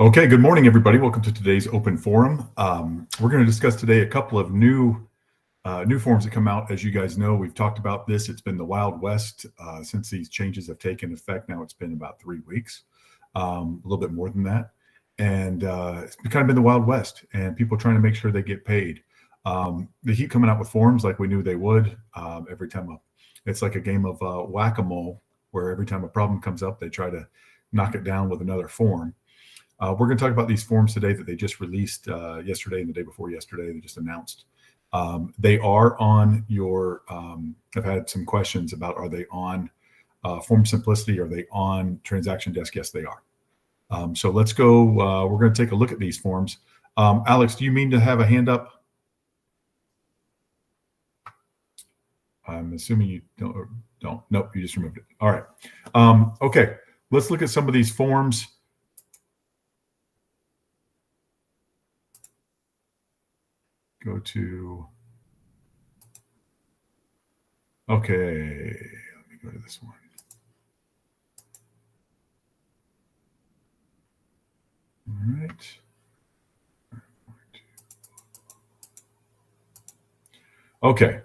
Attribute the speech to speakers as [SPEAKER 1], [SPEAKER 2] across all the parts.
[SPEAKER 1] Okay, good morning, everybody. Welcome to today's open forum. We're going to discuss today a couple of new forms that come out. As you guys know, we've talked about this. It's been the Wild West since these changes have taken effect. Now it's been about 3 weeks, a little bit more than that. And it's kind of been the Wild West, and people trying to make sure they get paid. They keep coming out with forms like we knew they would. Every time it's like a game of whack-a-mole, where every time a problem comes up, they try to knock it down with another form. We're going to talk about these forms today that they just released yesterday and the day before yesterday. They just announced. They are on your, I've had some questions about, are they on Form Simplicity? Are they on Transaction Desk? Yes, they are. So let's go. We're going to take a look at these forms. Alex, do you mean to have a hand up? I'm assuming you don't. Nope, you just removed it. All right. Okay, let's look at some of these forms. Go to, okay, let me go to this one. All right. Okay.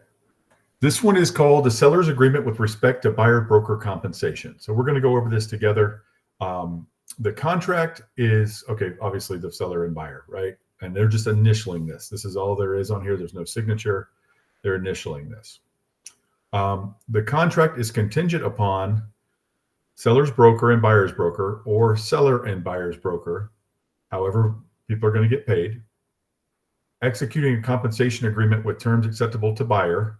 [SPEAKER 1] This one is called the seller's agreement with respect to buyer broker compensation. So we're going to go over this together. The contract is, okay, obviously the seller and buyer, right? And they're just initialing this. This is all there is on here. There's no signature. They're initialing this. The contract is contingent upon seller's broker and buyer's broker, or seller and buyer's broker, however people are going to get paid, executing a compensation agreement with terms acceptable to buyer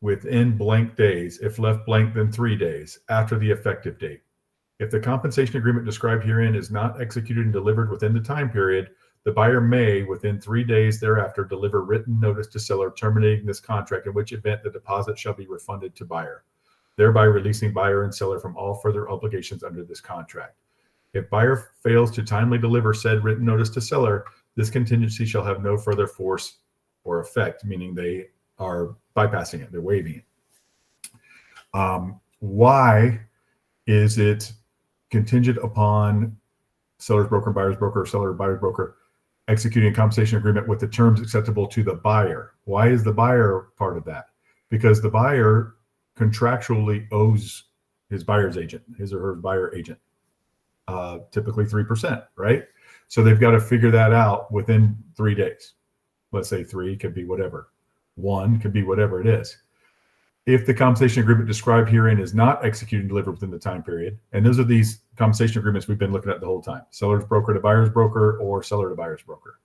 [SPEAKER 1] within blank days. If left blank, then 3 days after the effective date. If the compensation agreement described herein is not executed and delivered within the time period, the buyer may, within 3 days thereafter, deliver written notice to seller terminating this contract, in which event the deposit shall be refunded to buyer, thereby releasing buyer and seller from all further obligations under this contract. If buyer fails to timely deliver said written notice to seller, this contingency shall have no further force or effect, meaning they are bypassing it, they're waiving it. Why is it contingent upon seller's broker, buyer's broker, or seller or buyer's broker executing a compensation agreement with the terms acceptable to the buyer? Why is the buyer part of that? Because the buyer contractually owes his buyer's agent, his or her buyer agent, typically 3%, right? So they've got to figure that out within 3 days. Let's say 3, could be whatever. 1 could be whatever it is. If the compensation agreement described herein is not executed and delivered within the time period, and those are these compensation agreements we've been looking at the whole time, seller's broker to buyer's broker, or seller to buyer's broker,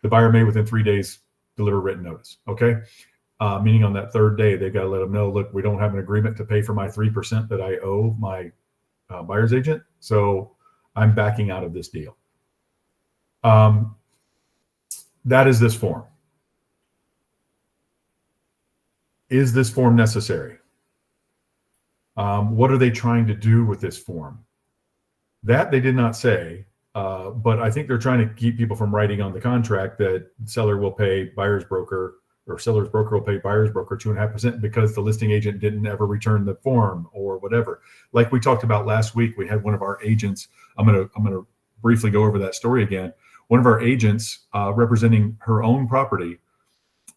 [SPEAKER 1] the buyer may within 3 days deliver written notice, okay? Meaning on that 3rd day, they've got to let them know, look, we don't have an agreement to pay for my 3% that I owe my buyer's agent, so I'm backing out of this deal. That is this form. Is this form necessary? What are they trying to do with this form? That they did not say, but I think they're trying to keep people from writing on the contract that seller will pay buyer's broker, or seller's broker will pay buyer's broker 2.5% because the listing agent didn't ever return the form or whatever. Like we talked about last week, we had one of our agents. I'm gonna briefly go over that story again. One of our agents representing her own property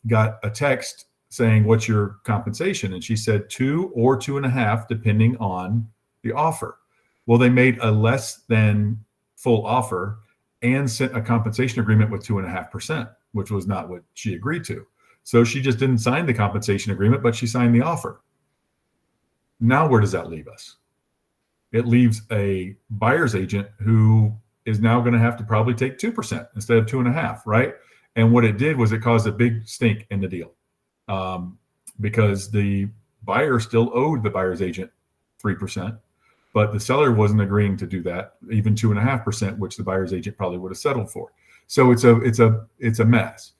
[SPEAKER 1] got a text saying, what's your compensation? And she said 2 or 2.5, depending on the offer. Well, they made a less than full offer and sent a compensation agreement with 2.5%, which was not what she agreed to. So she just didn't sign the compensation agreement, but she signed the offer. Now, where does that leave us? It leaves a buyer's agent who is now going to have to probably take 2% instead of 2.5, right? And what it did was it caused a big stink in the deal. Because the buyer still owed the buyer's agent 3%, but the seller wasn't agreeing to do that, even 2.5%, which the buyer's agent probably would have settled for. So it's a mess.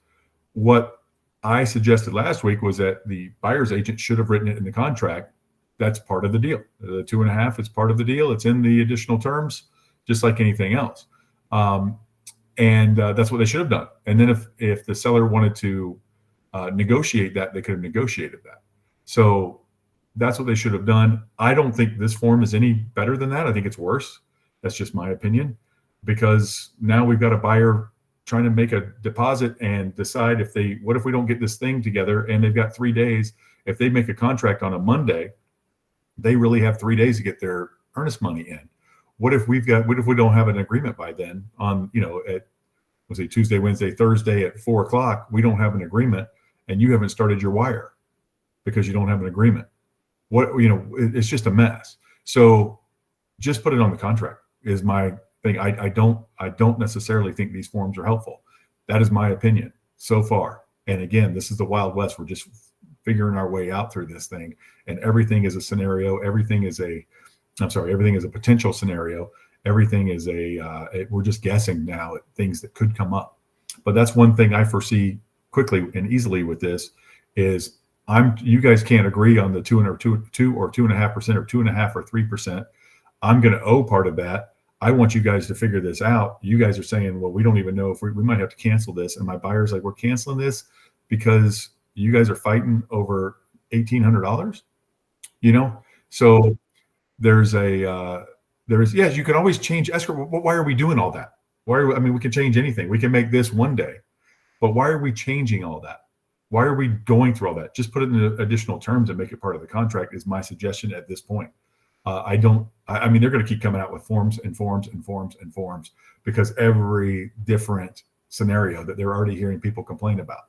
[SPEAKER 1] What I suggested last week was that the buyer's agent should have written it in the contract. That's part of the deal. The 2.5 is part of the deal. It's in the additional terms, just like anything else. And that's what they should have done. And then if the seller wanted to negotiate that, they could have negotiated that. So that's what they should have done. I don't think this form is any better than that. I think it's worse. That's just my opinion, because now we've got a buyer trying to make a deposit and decide what if we don't get this thing together, and they've got 3 days. If they make a contract on a Monday, they really have 3 days to get their earnest money in. What if we don't have an agreement by then on, at, let's say Tuesday, Wednesday, Thursday at 4:00, we don't have an agreement and you haven't started your wire because you don't have an agreement. It's just a mess. So just put it on the contract is my thing. I don't necessarily think these forms are helpful. That is my opinion so far. And again, this is the Wild West. We're just figuring our way out through this thing, and everything is a scenario. Everything is a potential scenario. Everything is we're just guessing now at things that could come up. But that's one thing I foresee quickly and easily with this is you guys can't agree on the 2 or 2.5% or 2.5 or 3%. I'm going to owe part of that. I want you guys to figure this out. You guys are saying, well, we don't even know if we might have to cancel this. And my buyer's like, we're canceling this because you guys are fighting over $1,800, So yes, you can always change escrow. Why are we doing all that? We can change anything. We can make this one day, but why are we changing all that? Why are we going through all that? Just put it in additional terms and make it part of the contract is my suggestion at this point. They're going to keep coming out with forms and forms and forms and forms because every different scenario that they're already hearing people complain about.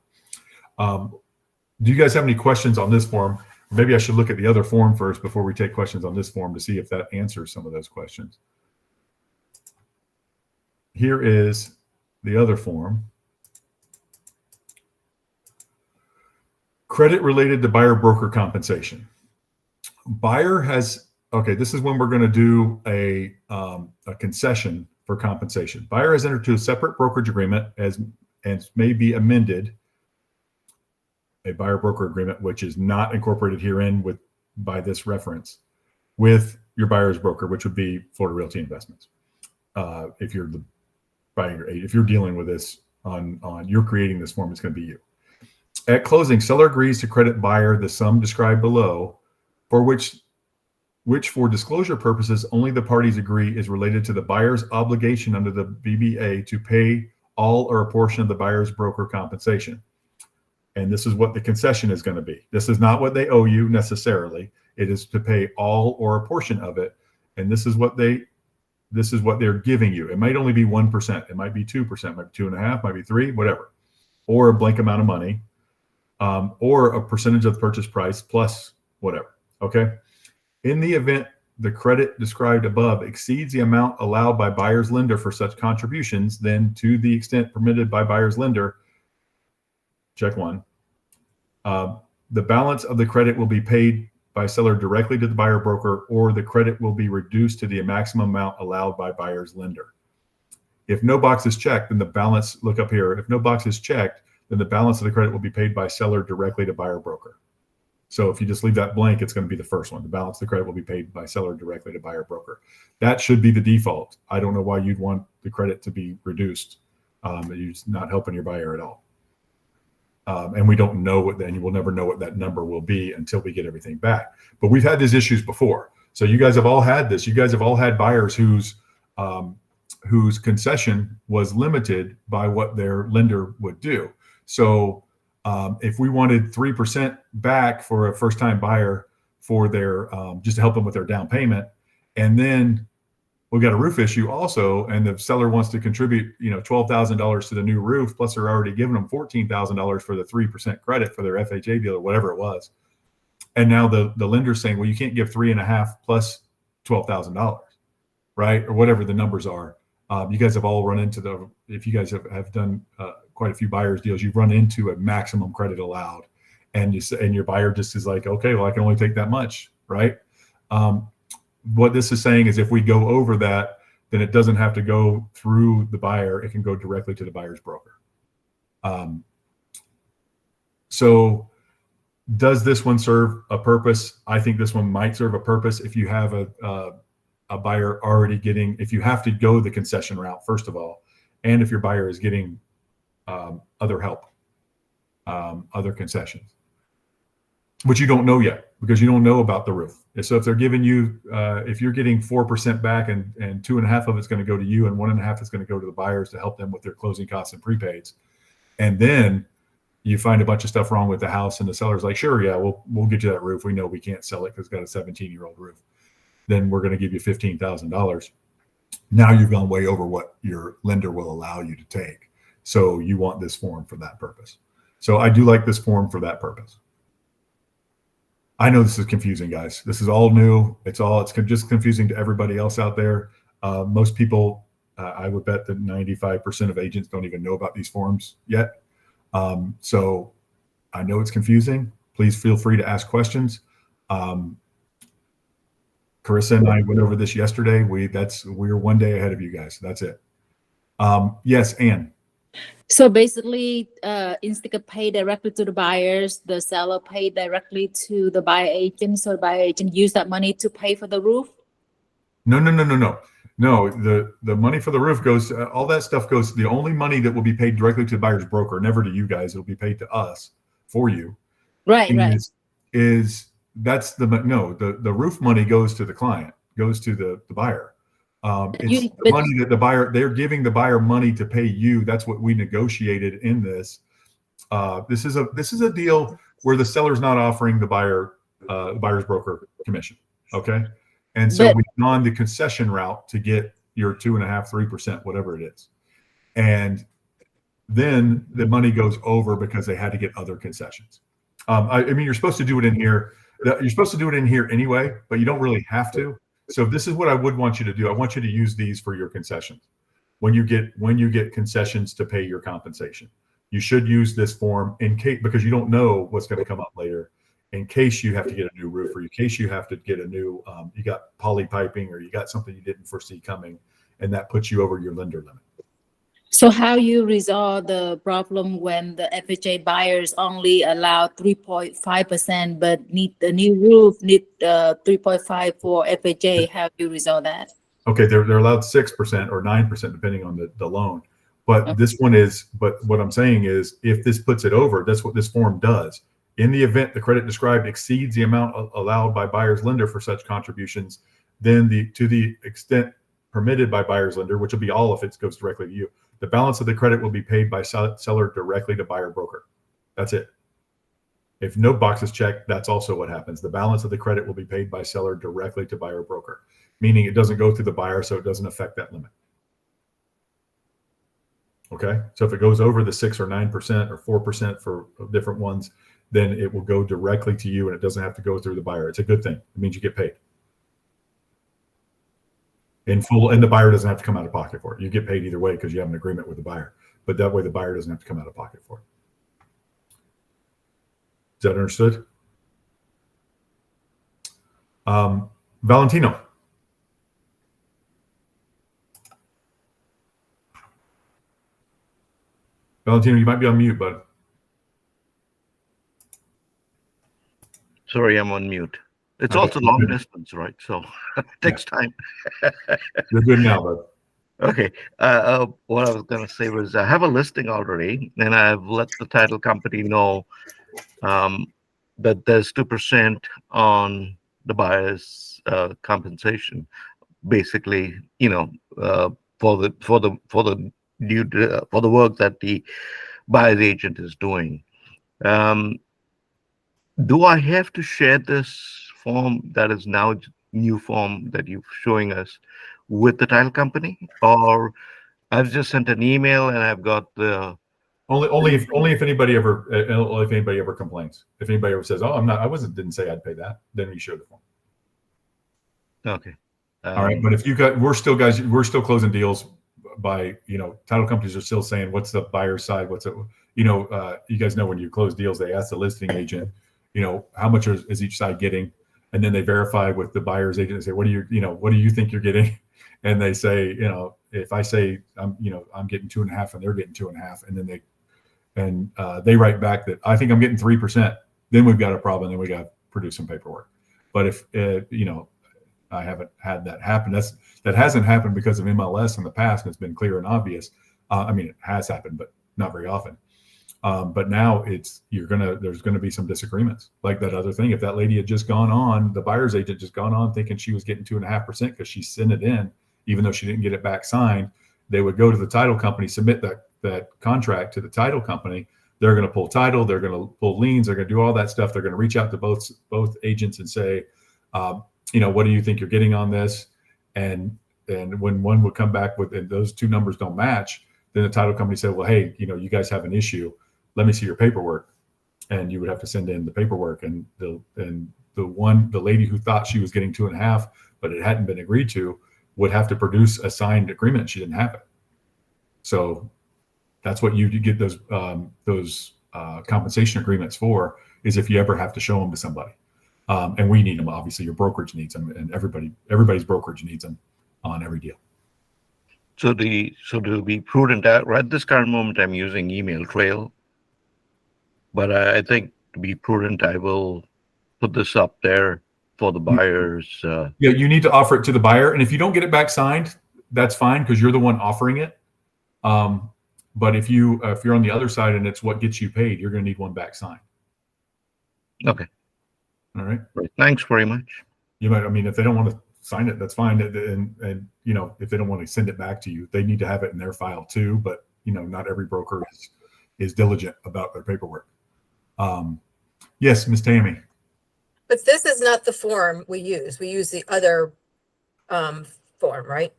[SPEAKER 1] Do you guys have any questions on this form? Maybe I should look at the other form first before we take questions on this form to see if that answers some of those questions. Here is the other form. Credit related to buyer broker compensation. This is when we're going to do a concession for compensation. Buyer has entered into a separate brokerage agreement and may be amended. A buyer broker agreement, which is not incorporated herein by this reference, with your buyer's broker, which would be Florida Realty Investments. If you're the buyer, if you're dealing with this you're creating this form, it's going to be you. At closing, seller agrees to credit buyer the sum described below, for which for disclosure purposes only the parties agree is related to the buyer's obligation under the BBA to pay all or a portion of the buyer's broker compensation. And this is what the concession is going to be. This is not what they owe you necessarily. It is to pay all or a portion of it. And this is what they're giving you. It might only be 1%. It might be 2%, it might be 2.5%, might be 3%, whatever. Or a blank amount of money, or a percentage of the purchase price plus whatever. Okay. In the event the credit described above exceeds the amount allowed by buyer's lender for such contributions, then to the extent permitted by buyer's lender, check one. The balance of the credit will be paid by seller directly to the buyer broker, or the credit will be reduced to the maximum amount allowed by buyer's lender. If no box is checked, then the balance, look up here, if no box is checked, then the balance of the credit will be paid by seller directly to buyer broker. So if you just leave that blank, it's going to be the first one. The balance of the credit will be paid by seller directly to buyer broker. That should be the default. I don't know why you'd want the credit to be reduced. You're not helping your buyer at all. And we don't know and you will never know what that number will be until we get everything back. But we've had these issues before. So you guys have all had this. You guys have all had buyers whose concession was limited by what their lender would do. So if we wanted 3% back for a first-time buyer for their just to help them with their down payment, and then we got a roof issue also, and the seller wants to contribute, $12,000 to the new roof, plus they're already giving them $14,000 for the 3% credit for their FHA deal or whatever it was, and now the lender's saying, well, you can't give 3.5 plus $12,000, right, or whatever the numbers are. You guys have all run into if you guys have done quite a few buyers deals, you've run into a maximum credit allowed, and your buyer just is like, okay, well, I can only take that much, right? What this is saying is if we go over that, then it doesn't have to go through the buyer. It can go directly to the buyer's broker. So does this one serve a purpose? I think this one might serve a purpose if you have a buyer already getting, if you have to go the concession route, first of all, and if your buyer is getting other help, other concessions. which you don't know yet because you don't know about the roof. So if they're giving you, if you're getting 4% back and 2.5 of it's going to go to you and 1.5 is going to go to the buyers to help them with their closing costs and prepaids, and then you find a bunch of stuff wrong with the house and the seller's like, sure, yeah, we'll get you that roof. We know we can't sell it because it's got a 17-year-old roof. Then we're going to give you $15,000. Now you've gone way over what your lender will allow you to take. So you want this form for that purpose. So I do like this form for that purpose. I know this is confusing, guys. This is all new. It's just confusing to everybody else out there. Most people, I would bet that 95% of agents don't even know about these forms yet. So I know it's confusing. Please feel free to ask questions. Carissa and I went over this yesterday. We're one day ahead of you guys. That's it. Yes, Ann.
[SPEAKER 2] So basically, Instiga pay directly to the buyers, the seller pay directly to the buyer agent, so the buyer agent use that money to pay for the roof?
[SPEAKER 1] No. No, the money for the roof goes, all that stuff goes, the only money that will be paid directly to the buyer's broker, never to you guys, it'll be paid to us for you.
[SPEAKER 2] Right.
[SPEAKER 1] That's the roof money goes to the client, goes to the buyer. It's the money that the buyer, they're giving the buyer money to pay you. That's what we negotiated in this. This is a deal where the seller's not offering the buyer's broker commission. Okay. And so we've gone the concession route to get your 2.5%, 3%, whatever it is. And then the money goes over because they had to get other concessions. I mean, you're supposed to do it in here. You're supposed to do it in here anyway, but you don't really have to. So this is what I would want you to do. I want you to use these for your concessions. When you get concessions to pay your compensation, you should use this form in case, because you don't know what's going to come up later, in case you have to get a new roof, or in case you have to get a new, you got poly piping, or you got something you didn't foresee coming, and that puts you over your lender limit.
[SPEAKER 2] So how you resolve the problem when the FHA buyers only allow 3.5%, but need the new roof, need 3.5 for FHA? How do you resolve that? Okay,
[SPEAKER 1] they're allowed 6% or 9% depending on the loan. But this one is, but what I'm saying is, if this puts it over, that's what this form does. In the event the credit described exceeds the amount allowed by buyer's lender for such contributions, then to the extent permitted by buyer's lender, which will be all if it goes directly to you, the balance of the credit will be paid by seller directly to buyer broker. That's it. If no box is checked, that's also what happens. The balance of the credit will be paid by seller directly to buyer broker, meaning it doesn't go through the buyer, so it doesn't affect that limit. Okay, so if it goes over the 6 or 9% or 4% for different ones, then it will go directly to you and it doesn't have to go through the buyer. It's a good thing. It means you get paid in full, and the buyer doesn't have to come out of pocket for it. You get paid either way because you have an agreement with the buyer, but that way the buyer doesn't have to come out of pocket for it. Is that understood? Valentino. Valentino, you might be on mute, bud.
[SPEAKER 3] Sorry, I'm on mute. It's also long distance, right? So it takes time.
[SPEAKER 1] You're good now, bud.
[SPEAKER 3] Okay. What I was going to say was I have a listing already, and I've let the title company know that there's 2% on the buyer's compensation, basically, for the work that the buyer's agent is doing. Do I have to share this form that is now new form that you're showing us with the title company, or I've just sent an email and I've got the
[SPEAKER 1] only if anybody ever complains. If anybody ever says, "Oh, didn't say I'd pay that," then we show the form.
[SPEAKER 3] Okay.
[SPEAKER 1] All right, but if we're still closing deals by, title companies are still saying, what's the buyer's side? You guys know when you close deals, they ask the listing agent, how much is each side getting? And then they verify with the buyer's agent and say, what do you think you're getting? And they say, if I say I'm getting 2.5 and they're getting 2.5, and then they write back that I think I'm getting 3%, then we've got a problem. Then we got to produce some paperwork. But if I haven't had that happen. That hasn't happened because of MLS in the past, and it's been clear and obvious. It has happened, but not very often. But now there's gonna be some disagreements, like that other thing. If that lady had just gone on, the buyer's agent just gone on thinking she was getting 2.5% because she sent it in, even though she didn't get it back signed, they would go to the title company, submit that contract to the title company. They're going to pull title, they're going to pull liens, they're going to do all that stuff. They're going to reach out to both agents and say, what do you think you're getting on this? And when one would come back with, and those two numbers don't match, then the title company said, well, hey, you guys have an issue. Let me see your paperwork. And you would have to send in the paperwork. And the lady who thought she was getting 2.5, but it hadn't been agreed to, would have to produce a signed agreement. She didn't have it. So that's what you get those compensation agreements for, is if you ever have to show them to somebody. And we need them. Obviously, your brokerage needs them, and everybody's brokerage needs them on every deal.
[SPEAKER 3] So to be prudent, right at this current moment, I'm using email trail, but I think to be prudent, I will put this up there for the buyers.
[SPEAKER 1] Yeah, you need to offer it to the buyer, and if you don't get it back signed, that's fine because you're the one offering it. But if you're on the other side and it's what gets you paid, you're going to need one back signed.
[SPEAKER 3] Okay.
[SPEAKER 1] All right.
[SPEAKER 3] Great. Thanks very much.
[SPEAKER 1] You might. I mean, if they don't want to sign it, that's fine. And if they don't want to send it back to you, they need to have it in their file too. But not every broker is diligent about their paperwork. Yes, Ms. Tammy.
[SPEAKER 4] But this is not the form we use. We use the other form, right?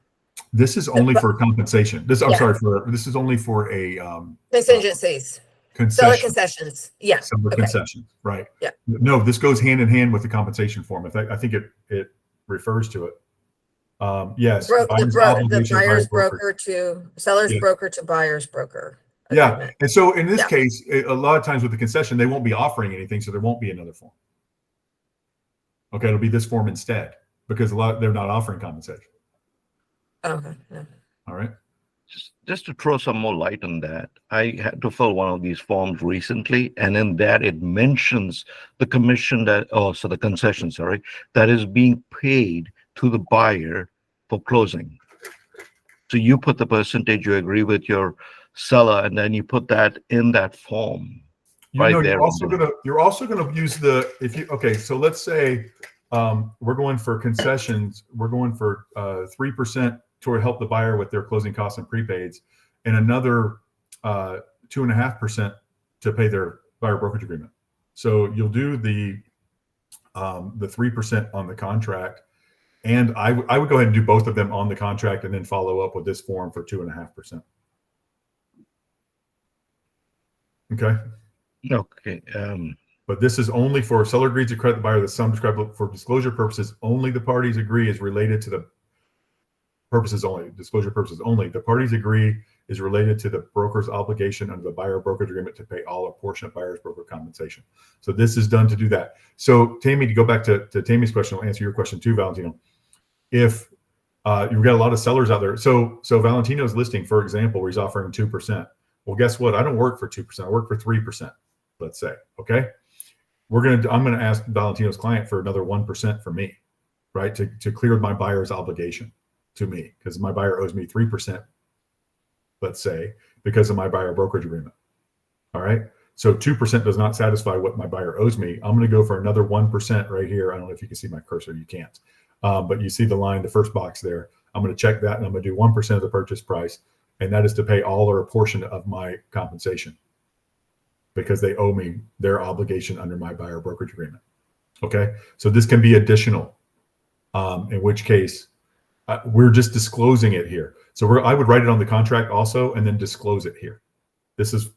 [SPEAKER 1] This is only for compensation. This is only for a
[SPEAKER 4] Contingencies. Seller concessions. Yeah.
[SPEAKER 1] Seller concessions. Right.
[SPEAKER 4] Yeah.
[SPEAKER 1] No, this goes hand in hand with the compensation form. I think it refers to it. Yes.
[SPEAKER 4] The buyer's broker to seller's broker to buyer's broker.
[SPEAKER 1] Yeah. And so in this case, a lot of times with the concession, they won't be offering anything. So there won't be another form. Okay. It'll be this form instead because they're not offering compensation.
[SPEAKER 4] Okay. Yeah.
[SPEAKER 1] All right.
[SPEAKER 3] Just to throw some more light on that, I had to fill one of these forms recently, and in that it mentions the commission the concession, that is being paid to the buyer for closing. So you put the percentage you agree with your seller, and then you put that in that form.
[SPEAKER 1] You're also gonna use so let's say we're going for concessions. We're going for 3% to help the buyer with their closing costs and prepaids, and another 2.5% to pay their buyer brokerage agreement. So you'll do the 3% on the contract, and I would go ahead and do both of them on the contract, and then follow up with this form for 2.5%. Okay.
[SPEAKER 3] Okay.
[SPEAKER 1] But this is only for seller agrees to credit the buyer the sum described for disclosure purposes. Only the parties agree is related to the purposes only. Disclosure purposes only. The parties agree is related to the broker's obligation under the buyer brokerage agreement to pay all or portion of buyer's broker compensation. So this is done to do that. So Tammy, to go back to Tammy's question, I'll answer your question too, Valentino. If you've got a lot of sellers out there, so Valentino's listing, for example, where he's offering 2%. Well, guess what? I don't work for 2%. I work for 3%. Let's say, okay. I'm gonna ask Valentino's client for another 1% for me, right? To clear my buyer's obligation to me, because my buyer owes me 3%, let's say, because of my buyer brokerage agreement. All right. So 2% does not satisfy what my buyer owes me. I'm going to go for another 1% right here. I don't know if you can see my cursor. You can't. But you see the line, the first box there. I'm going to check that, and I'm going to do 1% of the purchase price. And that is to pay all or a portion of my compensation, because they owe me their obligation under my buyer brokerage agreement. Okay. So this can be additional, in which case we're just disclosing it here. So I would write it on the contract also, and then disclose it here. This is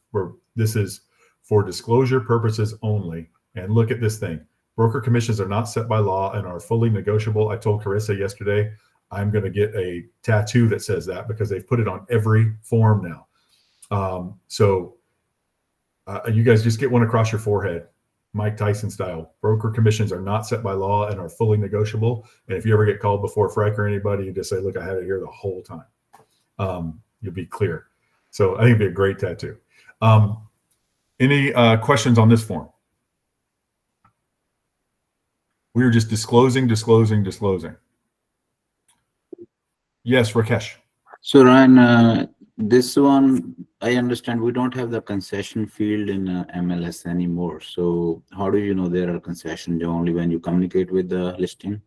[SPEAKER 1] for disclosure purposes only. And look at this thing. Broker commissions are not set by law and are fully negotiable. I told Carissa yesterday, I'm going to get a tattoo that says that, because they've put it on every form now. You guys just get one across your forehead, Mike Tyson style. Broker commissions are not set by law and are fully negotiable. And if you ever get called before Frank or anybody, you just say, look, I had it here the whole time. You'll be clear. So I think it'd be a great tattoo. Any questions on this form? We are just disclosing. Yes, Rakesh.
[SPEAKER 5] So Ryan, this one, I understand we don't have the concession field in MLS anymore. So how do you know there are concessions only when you communicate with the listing?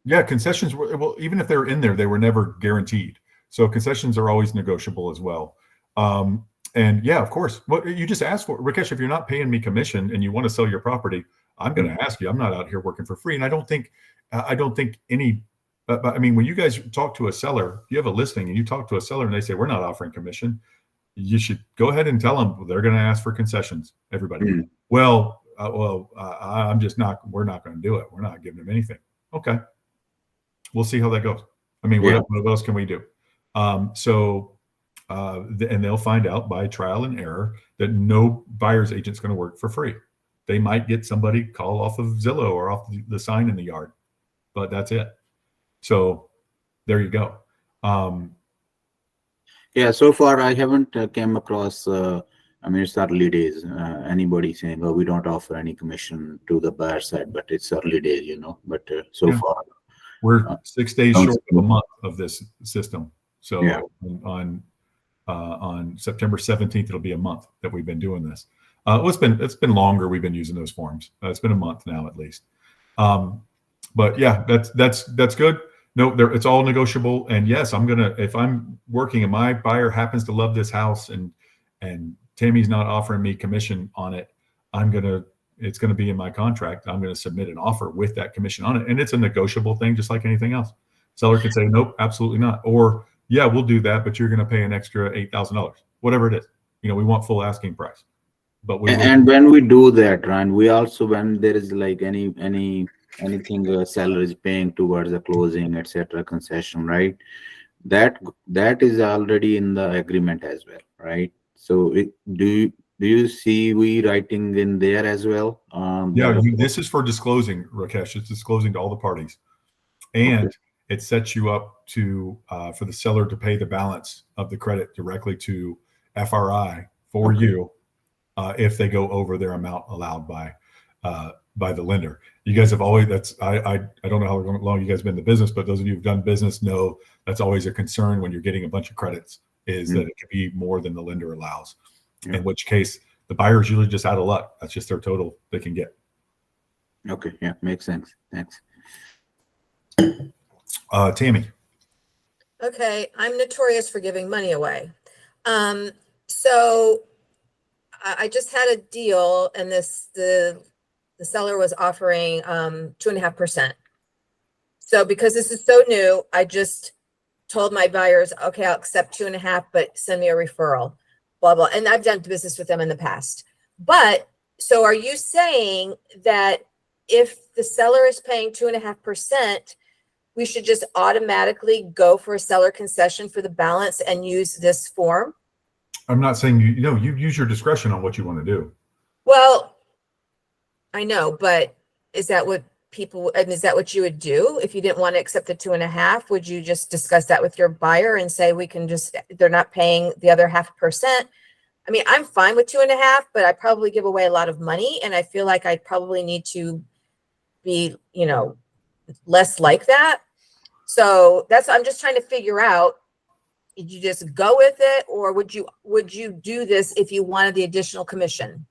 [SPEAKER 1] Yeah, concessions were, well, even if they were in there, they were never guaranteed. So concessions are always negotiable as well. And yeah, of course, what you just asked for, Rakesh, if you're not paying me commission and you want to sell your property, I'm going to ask you. I'm not out here working for free. And I don't think any, but I mean, when you guys talk to a seller, you have a listing and you talk to a seller and they say, we're not offering commission, you should go ahead and tell them they're going to ask for concessions. Everybody.
[SPEAKER 5] Mm.
[SPEAKER 1] I'm just not, we're not going to do it. We're not giving them anything. Okay. We'll see how that goes. I mean,
[SPEAKER 5] Yeah.
[SPEAKER 1] what else can we do? And they'll find out by trial and error that no buyer's agent's going to work for free. They might get somebody call off of Zillow or off the sign in the yard, but that's it. So there you go.
[SPEAKER 5] Yeah, so far I haven't came across, I mean, it's early days, anybody saying, oh, we don't offer any commission to the buyer side, but it's early days, you know, but so
[SPEAKER 1] Yeah.
[SPEAKER 5] far.
[SPEAKER 1] We're 6 days
[SPEAKER 5] sounds
[SPEAKER 1] short of a
[SPEAKER 5] good.
[SPEAKER 1] month of this system. So
[SPEAKER 5] Yeah.
[SPEAKER 1] on September 17th, it'll be a month that we've been doing this. Well, it's been longer. We've been using those forms. It's been a month now at least. But yeah, that's good. No, it's all negotiable. And yes, if I'm working and my buyer happens to love this house and Tammy's not offering me commission on it, it's going to be in my contract. I'm going to submit an offer with that commission on it. And it's a negotiable thing, just like anything else. Seller can say, nope, absolutely not. Or yeah, we'll do that, but you're going to pay an extra $8,000, whatever it is. You know, we want full asking price, but
[SPEAKER 5] And when we do that, Ryan, we also, when there is like anything a seller is paying towards the closing, etc., concession, right? That is already in the agreement as well, right? So do you see we writing in there as well?
[SPEAKER 1] yeah, this is for disclosing, Rakesh. It's disclosing to all the parties, and
[SPEAKER 5] Okay.
[SPEAKER 1] it sets you up to for the seller to pay the balance of the credit directly to FRI for
[SPEAKER 5] Okay.
[SPEAKER 1] you if they go over their amount allowed by the lender. You guys have always, I don't know how long you guys have been in the business, but those of you who've done business know that's always a concern when you're getting a bunch of credits is that it can be more than the lender allows.
[SPEAKER 5] Yeah.
[SPEAKER 1] In which case the buyer is usually just out of luck. That's just their total they can get.
[SPEAKER 5] Okay, yeah, makes sense. Thanks.
[SPEAKER 1] Tammy.
[SPEAKER 4] Okay, I'm notorious for giving money away. So I just had a deal and the seller was offering 2.5%. So because this is so new, I just told my buyers, okay, I'll accept 2.5, but send me a referral, blah, blah. And I've done business with them in the past. But so are you saying that if the seller is paying 2.5%, we should just automatically go for a seller concession for the balance and use this form?
[SPEAKER 1] I'm not saying you use your discretion on what you want to do.
[SPEAKER 4] Well, I know, but is that what is that what you would do? If you didn't want to accept the 2.5, would you just discuss that with your buyer and say, they're not paying the other 0.5%? I mean, I'm fine with 2.5, but I probably give away a lot of money. And I feel like I probably need to be, less like that. So I'm just trying to figure out, did you just go with it, or would you do this if you wanted the additional commission?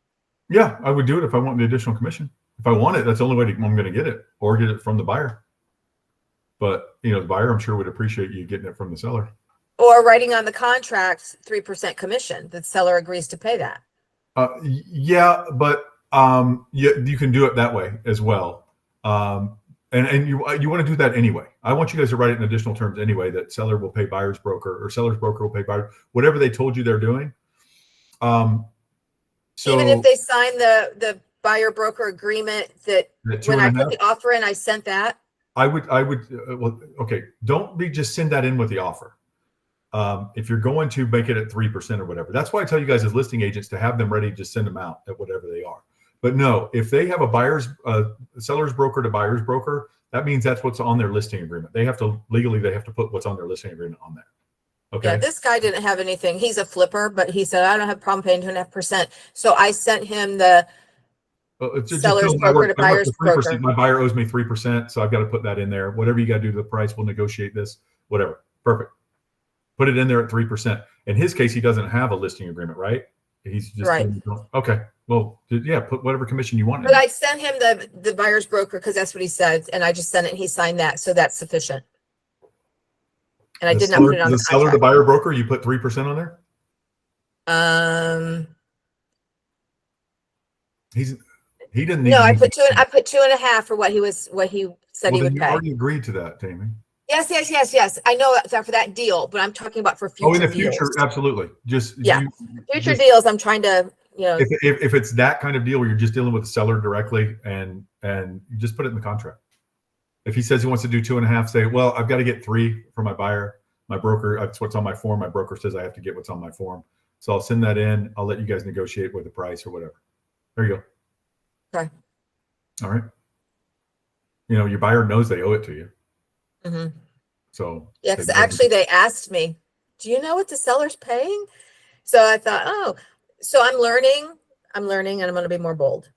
[SPEAKER 1] Yeah, I would do it if I want the additional commission. If I want it, that's the only way I'm going to get it, or get it from the buyer. But the buyer, I'm sure, would appreciate you getting it from the seller.
[SPEAKER 4] Or writing on the contract 3% commission. The seller agrees to pay that.
[SPEAKER 1] Yeah, but you can do it that way as well. And you want to do that anyway. I want you guys to write it in additional terms anyway, that seller will pay buyer's broker or seller's broker will pay buyer, whatever they told you they're doing. So
[SPEAKER 4] even if they sign the buyer broker agreement that when I put the offer in, I sent that.
[SPEAKER 1] I would, well, okay. Don't just send that in with the offer. If you're going to make it at 3% or whatever, that's why I tell you guys as listing agents to have them ready to send them out at whatever they are. But no, if they have a seller's broker to buyer's broker, that means that's what's on their listing agreement. They have to put what's on their listing agreement on there. Okay.
[SPEAKER 4] Yeah, this guy didn't have anything. He's a flipper, but he said, I don't have a problem paying 2.5%. So I sent him the seller's broker to buyer's broker.
[SPEAKER 1] My buyer owes me 3%, so I've got to put that in there. Whatever you got to do to the price, we'll negotiate this, whatever. Perfect. Put it in there at 3%. In his case, he doesn't have a listing agreement, right? He's just
[SPEAKER 4] Right.
[SPEAKER 1] okay. Well, yeah, put whatever commission you want. in
[SPEAKER 4] But
[SPEAKER 1] there.
[SPEAKER 4] I sent him the buyer's broker because that's what he said, and I just sent it and he signed that, so that's sufficient. And I
[SPEAKER 1] The
[SPEAKER 4] did not
[SPEAKER 1] seller-
[SPEAKER 4] put it on
[SPEAKER 1] the
[SPEAKER 4] the
[SPEAKER 1] seller, the
[SPEAKER 4] contract.
[SPEAKER 1] buyer broker. You put 3% on there. He didn't need.
[SPEAKER 4] No,
[SPEAKER 1] to
[SPEAKER 4] I
[SPEAKER 1] use
[SPEAKER 4] put
[SPEAKER 1] it.
[SPEAKER 4] I put 2.5 for what he said
[SPEAKER 1] Well,
[SPEAKER 4] he
[SPEAKER 1] then
[SPEAKER 4] would
[SPEAKER 1] you
[SPEAKER 4] pay.
[SPEAKER 1] already agreed to that, Tammy.
[SPEAKER 4] Yes. I know that for that deal, but I'm talking about for
[SPEAKER 1] Oh, in
[SPEAKER 4] future
[SPEAKER 1] the future,
[SPEAKER 4] deals.
[SPEAKER 1] absolutely. Just
[SPEAKER 4] Yeah. Future
[SPEAKER 1] just-
[SPEAKER 4] deals, I'm trying to,
[SPEAKER 1] If it's that kind of deal where you're just dealing with the seller directly, and you just put it in the contract. If he says he wants to do 2.5, say, well, I've got to get 3 for my buyer, my broker. That's what's on my form. My broker says I have to get what's on my form, so I'll send that in. I'll let you guys negotiate with the price or whatever. There you go.
[SPEAKER 4] Okay.
[SPEAKER 1] All right. Your buyer knows they owe it to you,
[SPEAKER 4] mhm.
[SPEAKER 1] so
[SPEAKER 4] Yeah, because actually they asked me, do you know what the seller's paying? So I thought, oh, so I'm learning, and I'm going to be more bold.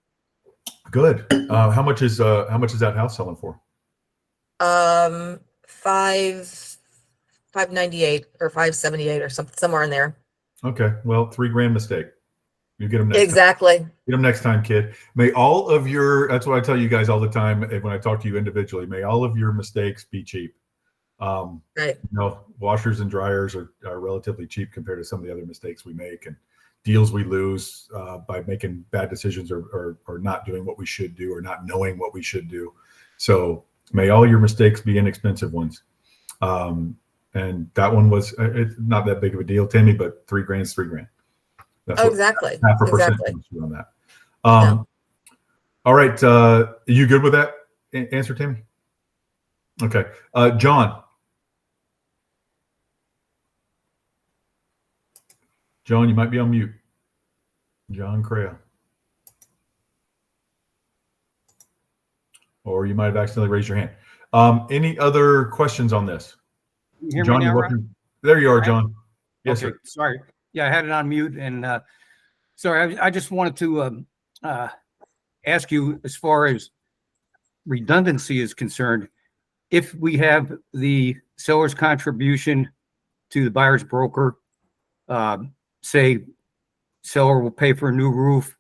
[SPEAKER 1] good. How much is that house selling for?
[SPEAKER 4] 598 or 578 or something, somewhere in there.
[SPEAKER 1] Okay, well, $3,000 mistake. You get them next time.
[SPEAKER 4] Exactly.
[SPEAKER 1] Get them next time, kid. May all of that's what I tell you guys all the time when I talk to you individually. May all of your mistakes be cheap.
[SPEAKER 4] Right.
[SPEAKER 1] Washers and dryers are relatively cheap compared to some of the other mistakes we make and deals we lose by making bad decisions or not doing what we should do or not knowing what we should do. So may all your mistakes be inexpensive ones. And that one was it's not that big of a deal, Tammy, but $3,000 is $3,000. That's
[SPEAKER 4] Oh,
[SPEAKER 1] what
[SPEAKER 4] exactly.
[SPEAKER 1] 0.5%
[SPEAKER 4] Exactly.
[SPEAKER 1] comes through on that.
[SPEAKER 4] Yeah.
[SPEAKER 1] All right. Are you good with that answer, Tammy? Okay. John, you might be on mute. John Crea. Or you might have accidentally raised your hand. Any other questions on this?
[SPEAKER 6] You hear
[SPEAKER 1] John,
[SPEAKER 6] me
[SPEAKER 1] you're
[SPEAKER 6] now,
[SPEAKER 1] welcome.
[SPEAKER 6] Ron?
[SPEAKER 1] There you are, John. Yes,
[SPEAKER 6] Okay,
[SPEAKER 1] sir.
[SPEAKER 6] sorry. Yeah, I had it on mute, and sorry, I just wanted to ask you, as far as redundancy is concerned, if we have the seller's contribution to the buyer's broker, say seller will pay for a new roof,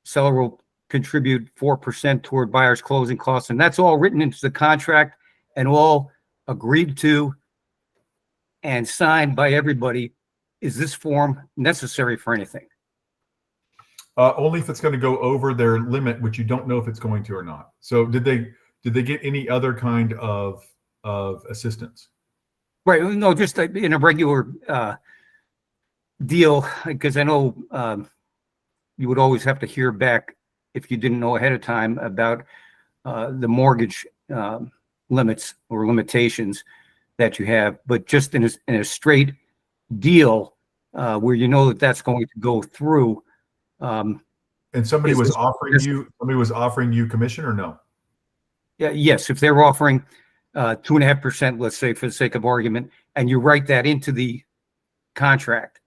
[SPEAKER 6] seller will contribute 4% toward buyer's closing costs, and that's all written into the contract and all agreed to and signed by everybody. Is this form necessary for anything?
[SPEAKER 1] Only if it's going to go over their limit, which you don't know if it's going to or not. So did they get any other kind of assistance?
[SPEAKER 6] Right. No, just in a regular deal, because I know you would always have to hear back if you didn't know ahead of time about the mortgage limits or limitations that you have. But just in a straight deal where you know that that's going to go through.
[SPEAKER 1] And somebody
[SPEAKER 6] Is
[SPEAKER 1] was
[SPEAKER 6] this-
[SPEAKER 1] offering you commission or no?
[SPEAKER 6] Yeah, yes, if they're offering 2.5%, let's say for the sake of argument, and you write that into the contract.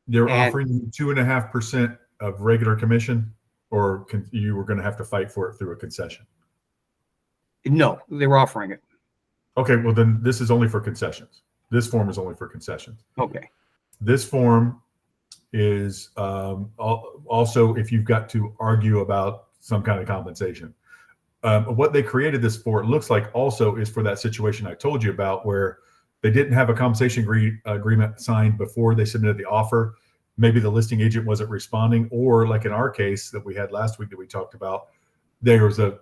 [SPEAKER 1] They're
[SPEAKER 6] And-
[SPEAKER 1] offering you 2.5% of regular commission, or you were going to have to fight for it through a concession?
[SPEAKER 6] No, they're offering it.
[SPEAKER 1] Okay, well then this is only for concessions. This form is only for concessions.
[SPEAKER 6] Okay.
[SPEAKER 1] This form is also if you've got to argue about some kind of compensation. What they created this for, it looks like, also is for that situation I told you about where they didn't have a compensation agreement signed before they submitted the offer. Maybe the listing agent wasn't responding, or like in our case that we had last week that we talked about, there was a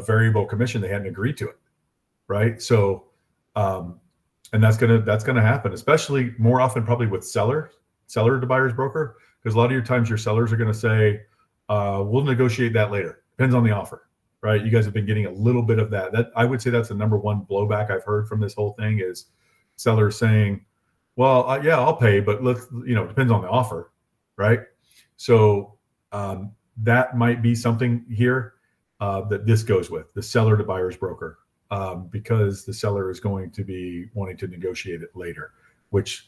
[SPEAKER 1] variable commission, they hadn't agreed to it, right? So, and that's gonna happen, especially more often probably with seller to buyer's broker, because a lot of your times your sellers are gonna say, we'll negotiate that later. Depends on the offer, right? You guys have been getting a little bit of that. That I would say that's the number one blowback I've heard from this whole thing is sellers saying, well, yeah, I'll pay, but let's, depends on the offer, right? So that might be something here that this goes with, the seller to buyer's broker, because the seller is going to be wanting to negotiate it later, which,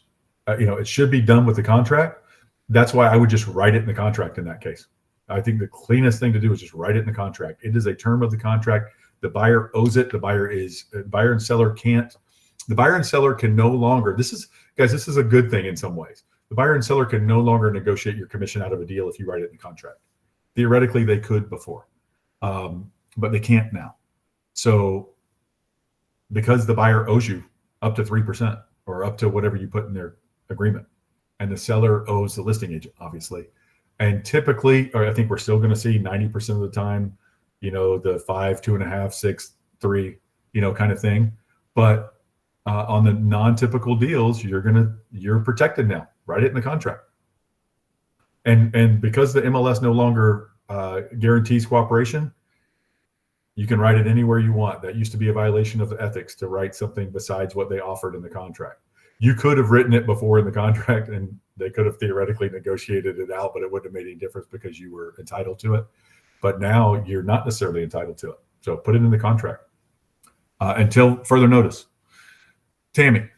[SPEAKER 1] it should be done with the contract. That's why I would just write it in the contract in that case. I think the cleanest thing to do is just write it in the contract. It is a term of the contract. The buyer owes it. The buyer and seller can no longer, this is a good thing in some ways. the buyer and seller can no longer negotiate your commission out of a deal if you write it in the contract. Theoretically, they could before, but they can't now. So because the buyer owes you up to 3% or up to whatever you put in their agreement, and the seller owes the listing agent, obviously. And typically, or I think we're still going to see 90% of the time, the 5, 2.5, 6, 3, kind of thing. But on the non-typical deals, you're protected now. Write it in the contract. And because the MLS no longer guarantees cooperation, you can write it anywhere you want. That used to be a violation of the ethics to write something besides what they offered in the contract. You could have written it before in the contract and they could have theoretically negotiated it out, but it wouldn't have made any difference because you were entitled to it. But now you're not necessarily entitled to it. So put it in the contract until further notice. Tammy.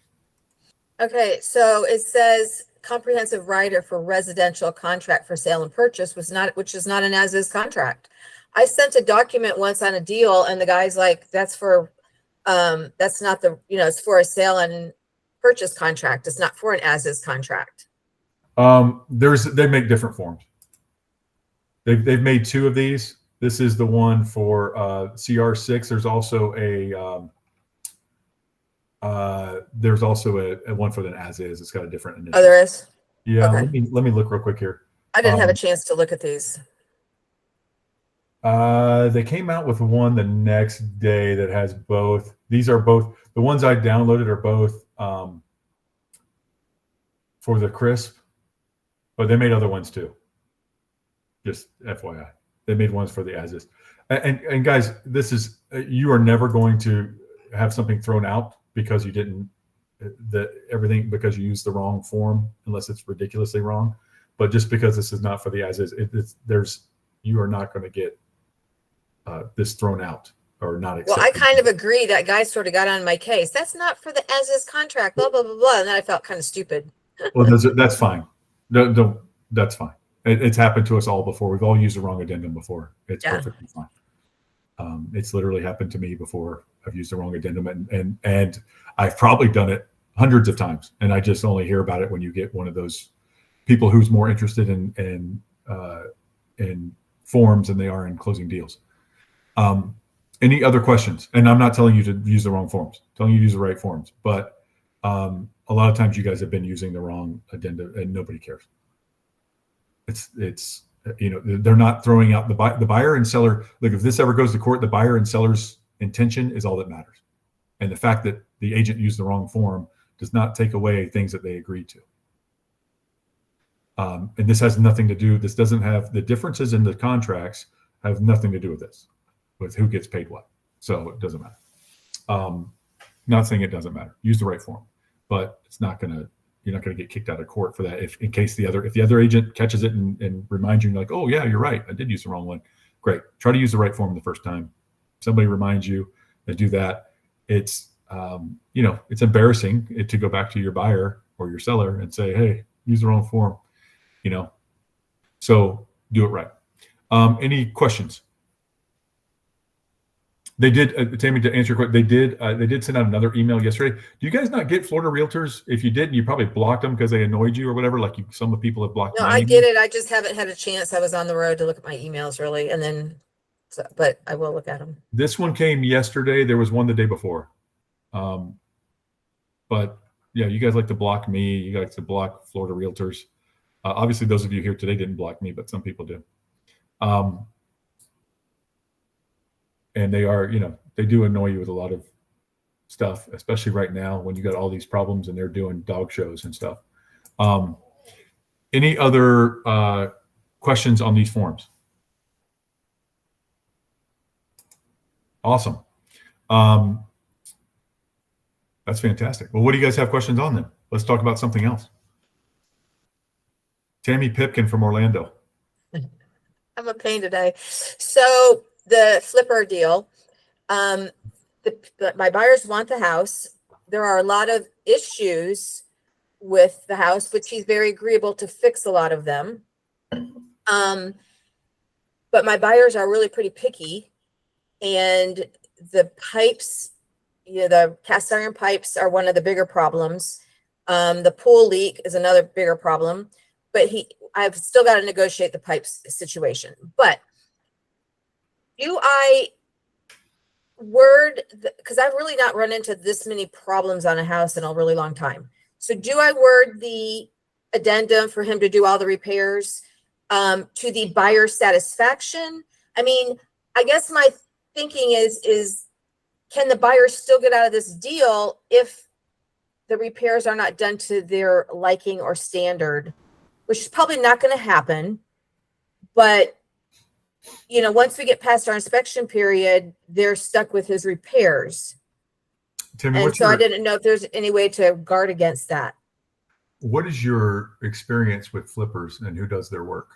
[SPEAKER 4] Okay, so it says comprehensive rider for residential contract for sale and purchase which is not an as-is contract. I sent a document once on a deal and the guy's like, that's for, that's not the, it's for a sale and purchase contract. It's not for an as-is contract.
[SPEAKER 1] They make different forms. They've made 2 of these. This is the one for CR6. There's also a one for the as-is. It's got a different initial.
[SPEAKER 4] Oh, there is?
[SPEAKER 1] Yeah,
[SPEAKER 4] Okay.
[SPEAKER 1] let me look real quick here.
[SPEAKER 4] I didn't have a chance to look at these.
[SPEAKER 1] They came out with one the next day that has both. These are both the ones I downloaded are both for the crisp, but they made other ones too. Just FYI, they made ones for the as-is. And guys, this is you are never going to have something thrown out because you didn't because you used the wrong form, unless it's ridiculously wrong. But just because this is not for the as-is, you are not going to get this thrown out or not accepted.
[SPEAKER 4] Well, I kind of agree. That guy sort of got on my case. That's not for the as-is contract, blah, blah, blah, blah. And then I felt kind of stupid.
[SPEAKER 1] Well, that's fine. No, that's fine. It's happened to us all before. We've all used the wrong addendum before. It's perfectly fine. It's literally happened to me before. I've used the wrong addendum, and I've probably done it hundreds of times. And I just only hear about it when you get one of those people who's more interested in forms than they are in closing deals. Any other questions? And I'm not telling you to use the wrong forms. I'm telling you to use the right forms. But a lot of times you guys have been using the wrong addendum, and nobody cares. It's they're not throwing out the buyer and seller. Like if this ever goes to court, the buyer and seller's intention is all that matters, and the fact that the agent used the wrong form does not take away things that they agreed to. And this has nothing to do. This doesn't have the differences in the contracts have nothing to do with this, with who gets paid what. So it doesn't matter. Not saying it doesn't matter. Use the right form, but it's not gonna. You're not going to get kicked out of court for that. If the other agent catches it and reminds you, like, oh yeah, you're right, I did use the wrong one. Great. Try to use the right form the first time. Somebody reminds you and do that. It's it's embarrassing to go back to your buyer or your seller and say, hey, use the wrong form. So do it right. Any questions? They did, Tammy, to answer your question, they did send out another email yesterday. Do you guys not get Florida Realtors? If you didn't, you probably blocked them because they annoyed you or whatever. Like some of the people have blocked.
[SPEAKER 4] No, I get it. I just haven't had a chance. I was on the road to look at my emails really. And then, but I will look at them.
[SPEAKER 1] This one came yesterday. There was one the day before. But yeah, you guys like to block me. You guys like to block Florida Realtors. Obviously, those of you here today didn't block me, but some people do. And they are, they do annoy you with a lot of stuff, especially right now when you got all these problems and they're doing dog shows and stuff. Any other questions on these forms? Awesome. That's fantastic. Well, what do you guys have questions on then? Let's talk about something else. Tammy Pipkin from Orlando.
[SPEAKER 4] I'm a pain today. So the flipper deal, my buyers want the house. There are a lot of issues with the house, which he's very agreeable to fix a lot of them. But my buyers are really pretty picky, and the pipes, the cast iron pipes are one of the bigger problems. The pool leak is another bigger problem, but I've still got to negotiate the pipes situation. But do I because I've really not run into this many problems on a house in a really long time. So do I word the addendum for him to do all the repairs to the buyer's satisfaction? I mean, I guess my thinking is can the buyer still get out of this deal if the repairs are not done to their liking or standard, which is probably not going to happen. But, you know, once we get past our inspection period, they're stuck with his repairs.
[SPEAKER 1] Timmy,
[SPEAKER 4] And so I didn't know if there's any way to guard against that.
[SPEAKER 1] what is your experience with flippers and who does their work?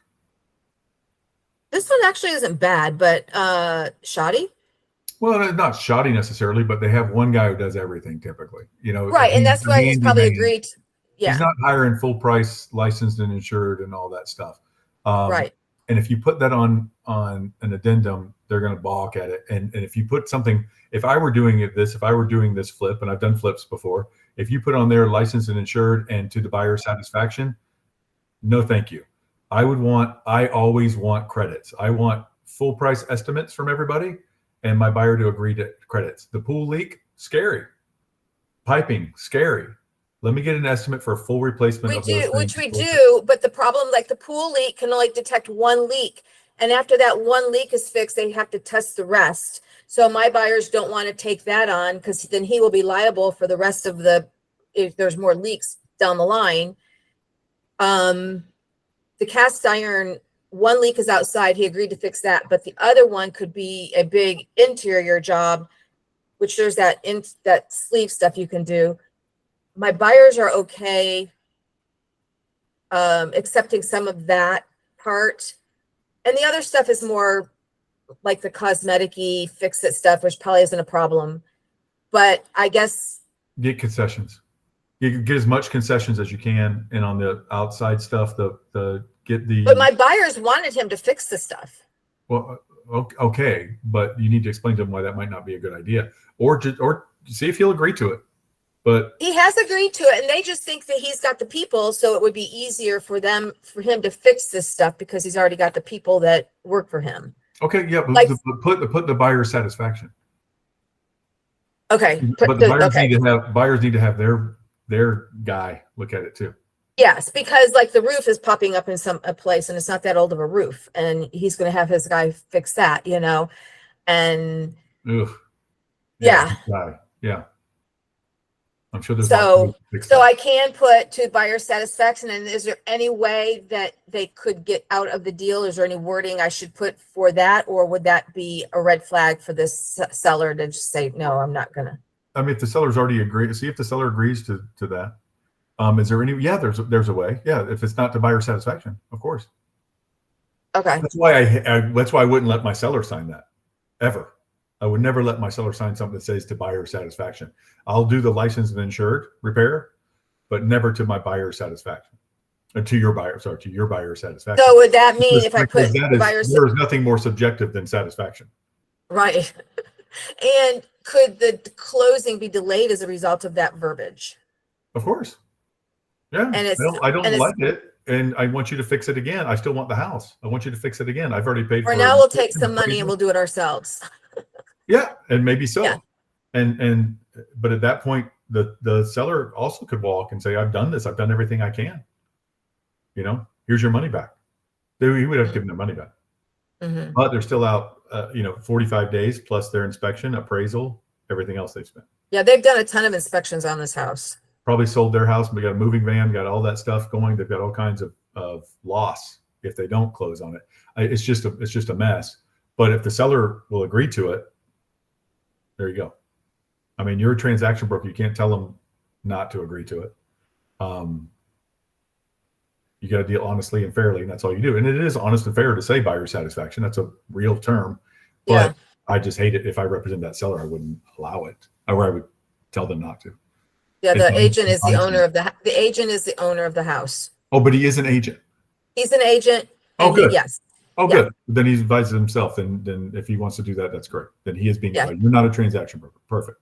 [SPEAKER 4] This one actually isn't bad, but shoddy.
[SPEAKER 1] Well, not shoddy necessarily, but they have one guy who does everything typically, you know.
[SPEAKER 4] Right. And that's why he's probably
[SPEAKER 1] handyman.
[SPEAKER 4] agreed. Yeah.
[SPEAKER 1] He's not hiring full price, licensed and insured and all that stuff.
[SPEAKER 4] Right.
[SPEAKER 1] And if you put that on an addendum, they're going to balk at it. And if you put something, if I were doing this flip, and I've done flips before, if you put on there licensed and insured and to the buyer's satisfaction, no, thank you. I always want credits. I want full price estimates from everybody and my buyer to agree to credits. The pool leak, scary. Piping, scary. Let me get an estimate for a full replacement.
[SPEAKER 4] Which we do, but the problem, like the pool leak can only detect one leak. And after that one leak is fixed, they have to test the rest. So my buyers don't want to take that on because then he will be liable for the rest of if there's more leaks down the line. The cast iron, one leak is outside. He agreed to fix that, but the other one could be a big interior job, which there's that sleeve stuff you can do. My buyers are okay accepting some of that part. And the other stuff is more like the cosmetic-y fix-it stuff, which probably isn't a problem. But I guess
[SPEAKER 1] get concessions. You can get as much concessions as you can, and on the outside stuff, but
[SPEAKER 4] my buyers wanted him to fix the stuff.
[SPEAKER 1] Well, okay, but you need to explain to them why that might not be a good idea, or see if he'll agree to it. But
[SPEAKER 4] he has agreed to it, and they just think that he's got the people, so it would be easier for him to fix this stuff because he's already got the people that work for him.
[SPEAKER 1] Okay, yeah, but
[SPEAKER 4] Like,
[SPEAKER 1] put the buyer's satisfaction.
[SPEAKER 4] Okay,
[SPEAKER 1] But the buyers need to have their guy look at it too.
[SPEAKER 4] Yes, because like the roof is popping up in a place, and it's not that old of a roof, and he's going to have his guy fix that, you know, and
[SPEAKER 1] Ugh.
[SPEAKER 4] yeah.
[SPEAKER 1] Yeah. I'm sure there's
[SPEAKER 4] So I can put to buyer satisfaction. And is there any way that they could get out of the deal? Is there any wording I should put for that? Or would that be a red flag for this seller to just say, no, I'm not gonna?
[SPEAKER 1] I mean, if the seller's already agreed, see if the seller agrees to that. Is there any, there's a way. Yeah. If it's not to buyer satisfaction, of course.
[SPEAKER 4] Okay.
[SPEAKER 1] That's why that's why I wouldn't let my seller sign that ever. I would never let my seller sign something that says to buyer satisfaction. I'll do the licensed and insured repair, but never to my buyer satisfaction. To your buyer satisfaction.
[SPEAKER 4] So would that mean if I put
[SPEAKER 1] there is nothing more subjective than satisfaction.
[SPEAKER 4] Right. And could the closing be delayed as a result of that verbiage?
[SPEAKER 1] Of course. Yeah.
[SPEAKER 4] And
[SPEAKER 1] I don't like it, and I want you to fix it again. I still want the house. I want you to fix it again. I've already paid for it.
[SPEAKER 4] Or now we'll take some money and we'll do it ourselves.
[SPEAKER 1] Yeah, and maybe so.
[SPEAKER 4] Yeah.
[SPEAKER 1] But at that point, the seller also could walk and say, I've done this. I've done everything I can. You know, here's your money back. He would have given their money back.
[SPEAKER 4] Mm-hmm.
[SPEAKER 1] But they're still out, 45 days plus their inspection, appraisal, everything else they spent.
[SPEAKER 4] Yeah, they've done a ton of inspections on this house.
[SPEAKER 1] Probably sold their house. We got a moving van, got all that stuff going. They've got all kinds of loss if they don't close on it. It's just a mess. But if the seller will agree to it, there you go. I mean, you're a transaction broker. You can't tell them not to agree to it. You got to deal honestly and fairly, and that's all you do. And it is honest and fair to say buyer satisfaction. That's a real term. But
[SPEAKER 4] Yeah.
[SPEAKER 1] I just hate it. If I represent that seller, I wouldn't allow it, or I would tell them not to.
[SPEAKER 4] Yeah, the
[SPEAKER 1] It's
[SPEAKER 4] agent is the
[SPEAKER 1] fine.
[SPEAKER 4] owner of the agent is the owner of the house.
[SPEAKER 1] Oh, but he is an agent.
[SPEAKER 4] He's an agent.
[SPEAKER 1] Oh,
[SPEAKER 4] and
[SPEAKER 1] good.
[SPEAKER 4] Yes.
[SPEAKER 1] Oh,
[SPEAKER 4] Yeah.
[SPEAKER 1] good. Then he advises himself. Then if he wants to do that, that's great. Then he is being,
[SPEAKER 4] Yeah.
[SPEAKER 1] you're not a transaction broker. Perfect.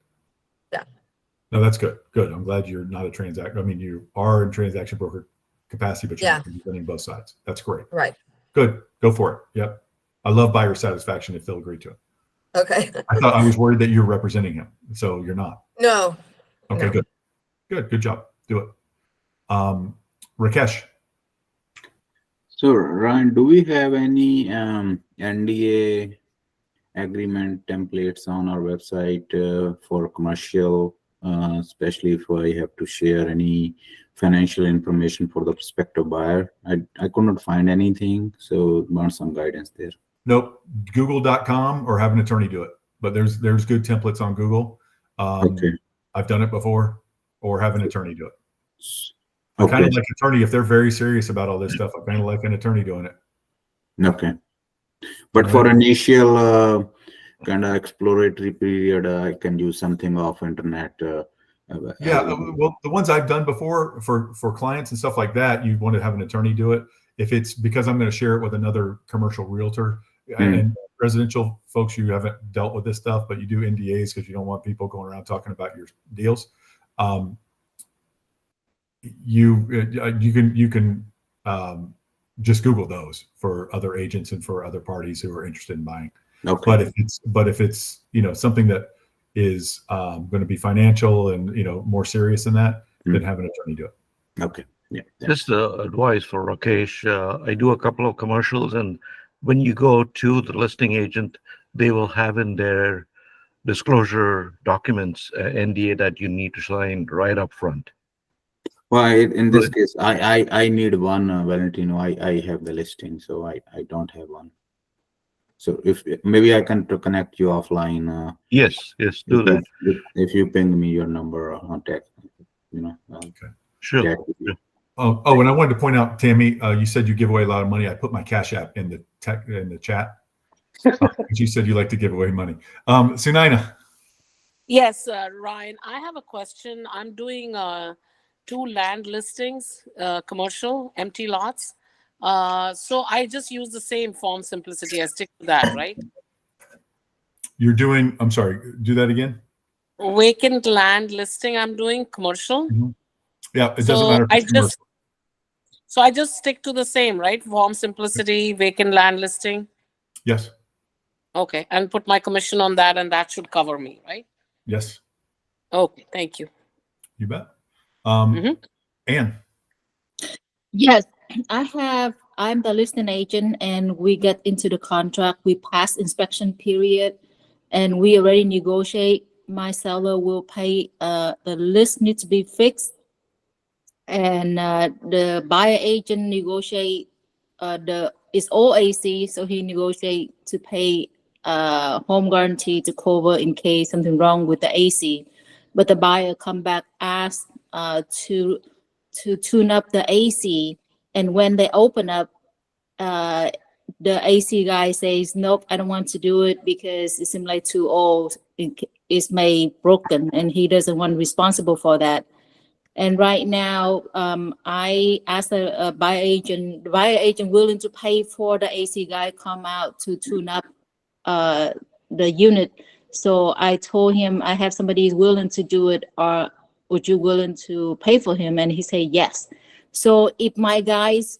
[SPEAKER 1] No, that's good. Good. I'm glad you're not a transact. I mean, you are in transaction broker capacity, but you're
[SPEAKER 4] Yeah.
[SPEAKER 1] not representing both sides. That's great.
[SPEAKER 4] Right.
[SPEAKER 1] Good. Go for it. Yep. I love buyer satisfaction if they'll agree to it.
[SPEAKER 4] Okay.
[SPEAKER 1] I was worried that you're representing him, so you're not.
[SPEAKER 4] No.
[SPEAKER 1] Okay,
[SPEAKER 4] No.
[SPEAKER 1] good. Good job. Do it. Rakesh.
[SPEAKER 5] So Ryan, do we have any NDA agreement templates on our website for commercial, especially if I have to share any financial information for the prospective buyer? I could not find anything, so want some guidance there.
[SPEAKER 1] Nope. Google.com or have an attorney do it. But there's good templates on Google.
[SPEAKER 5] Okay.
[SPEAKER 1] I've done it before, or have an attorney do it. I
[SPEAKER 5] Okay.
[SPEAKER 1] kind of like attorney if they're very serious about all this stuff. I kind of like an attorney doing it.
[SPEAKER 5] Okay. But for initial kind of exploratory period, I can use something off internet.
[SPEAKER 1] Yeah, well, the ones I've done before for clients and stuff like that, you want to have an attorney do it. If it's because I'm going to share it with another commercial realtor and residential folks, you haven't dealt with this stuff, but you do NDAs because you don't want people going around talking about your deals. You can just Google those for other agents and for other parties who are interested in buying.
[SPEAKER 5] Okay.
[SPEAKER 1] But if it's something that is going to be financial and more serious than that, then have an attorney do it.
[SPEAKER 5] Okay. Yeah.
[SPEAKER 3] Just advice for Rakesh. I do a couple of commercials, and when you go to the listing agent, they will have in their disclosure documents, NDA that you need to sign right up front.
[SPEAKER 5] Well, in this case, I need one, Valentino. I have the listing, so I don't have one. So if maybe I can connect you offline.
[SPEAKER 3] Yes, do that.
[SPEAKER 5] If you ping me your number on text,
[SPEAKER 1] Okay.
[SPEAKER 3] Sure.
[SPEAKER 5] chat with you.
[SPEAKER 1] Oh, and I wanted to point out, Tammy, you said you give away a lot of money. I put my Cash App in the chat. You said you like to give away money. Sunaina.
[SPEAKER 7] Yes, Ryan, I have a question. I'm doing 2 land listings, commercial, empty lots. So I just use the same form simplicity. I stick to that, right?
[SPEAKER 1] You're doing, I'm sorry, do that again.
[SPEAKER 7] Vacant land listing I'm doing commercial.
[SPEAKER 1] Yeah, it doesn't matter. If it's commercial.
[SPEAKER 7] So I just stick to the same, right? Form simplicity, vacant land listing.
[SPEAKER 1] Yes.
[SPEAKER 7] Okay, and put my commission on that, and that should cover me, right?
[SPEAKER 1] Yes.
[SPEAKER 7] Okay, thank you.
[SPEAKER 1] You bet.
[SPEAKER 7] Mhm.
[SPEAKER 1] Anne.
[SPEAKER 2] Yes, I'm the listing agent and we get into the contract. We pass inspection period and we already negotiate. My seller will pay, the list needs to be fixed. And the buyer agent negotiate, it's all AC, so he negotiate to pay home guarantee to cover in case something wrong with the AC. But the buyer come back, ask to tune up the AC, and when they open up, the AC guy says, nope, I don't want to do it because it seems like too old, it's made broken, and he doesn't want responsible for that. And right now, I asked a buyer agent, the buyer agent willing to pay for the AC guy come out to tune up the unit. So I told him I have somebody willing to do it, or would you willing to pay for him? And he said yes. So if my guys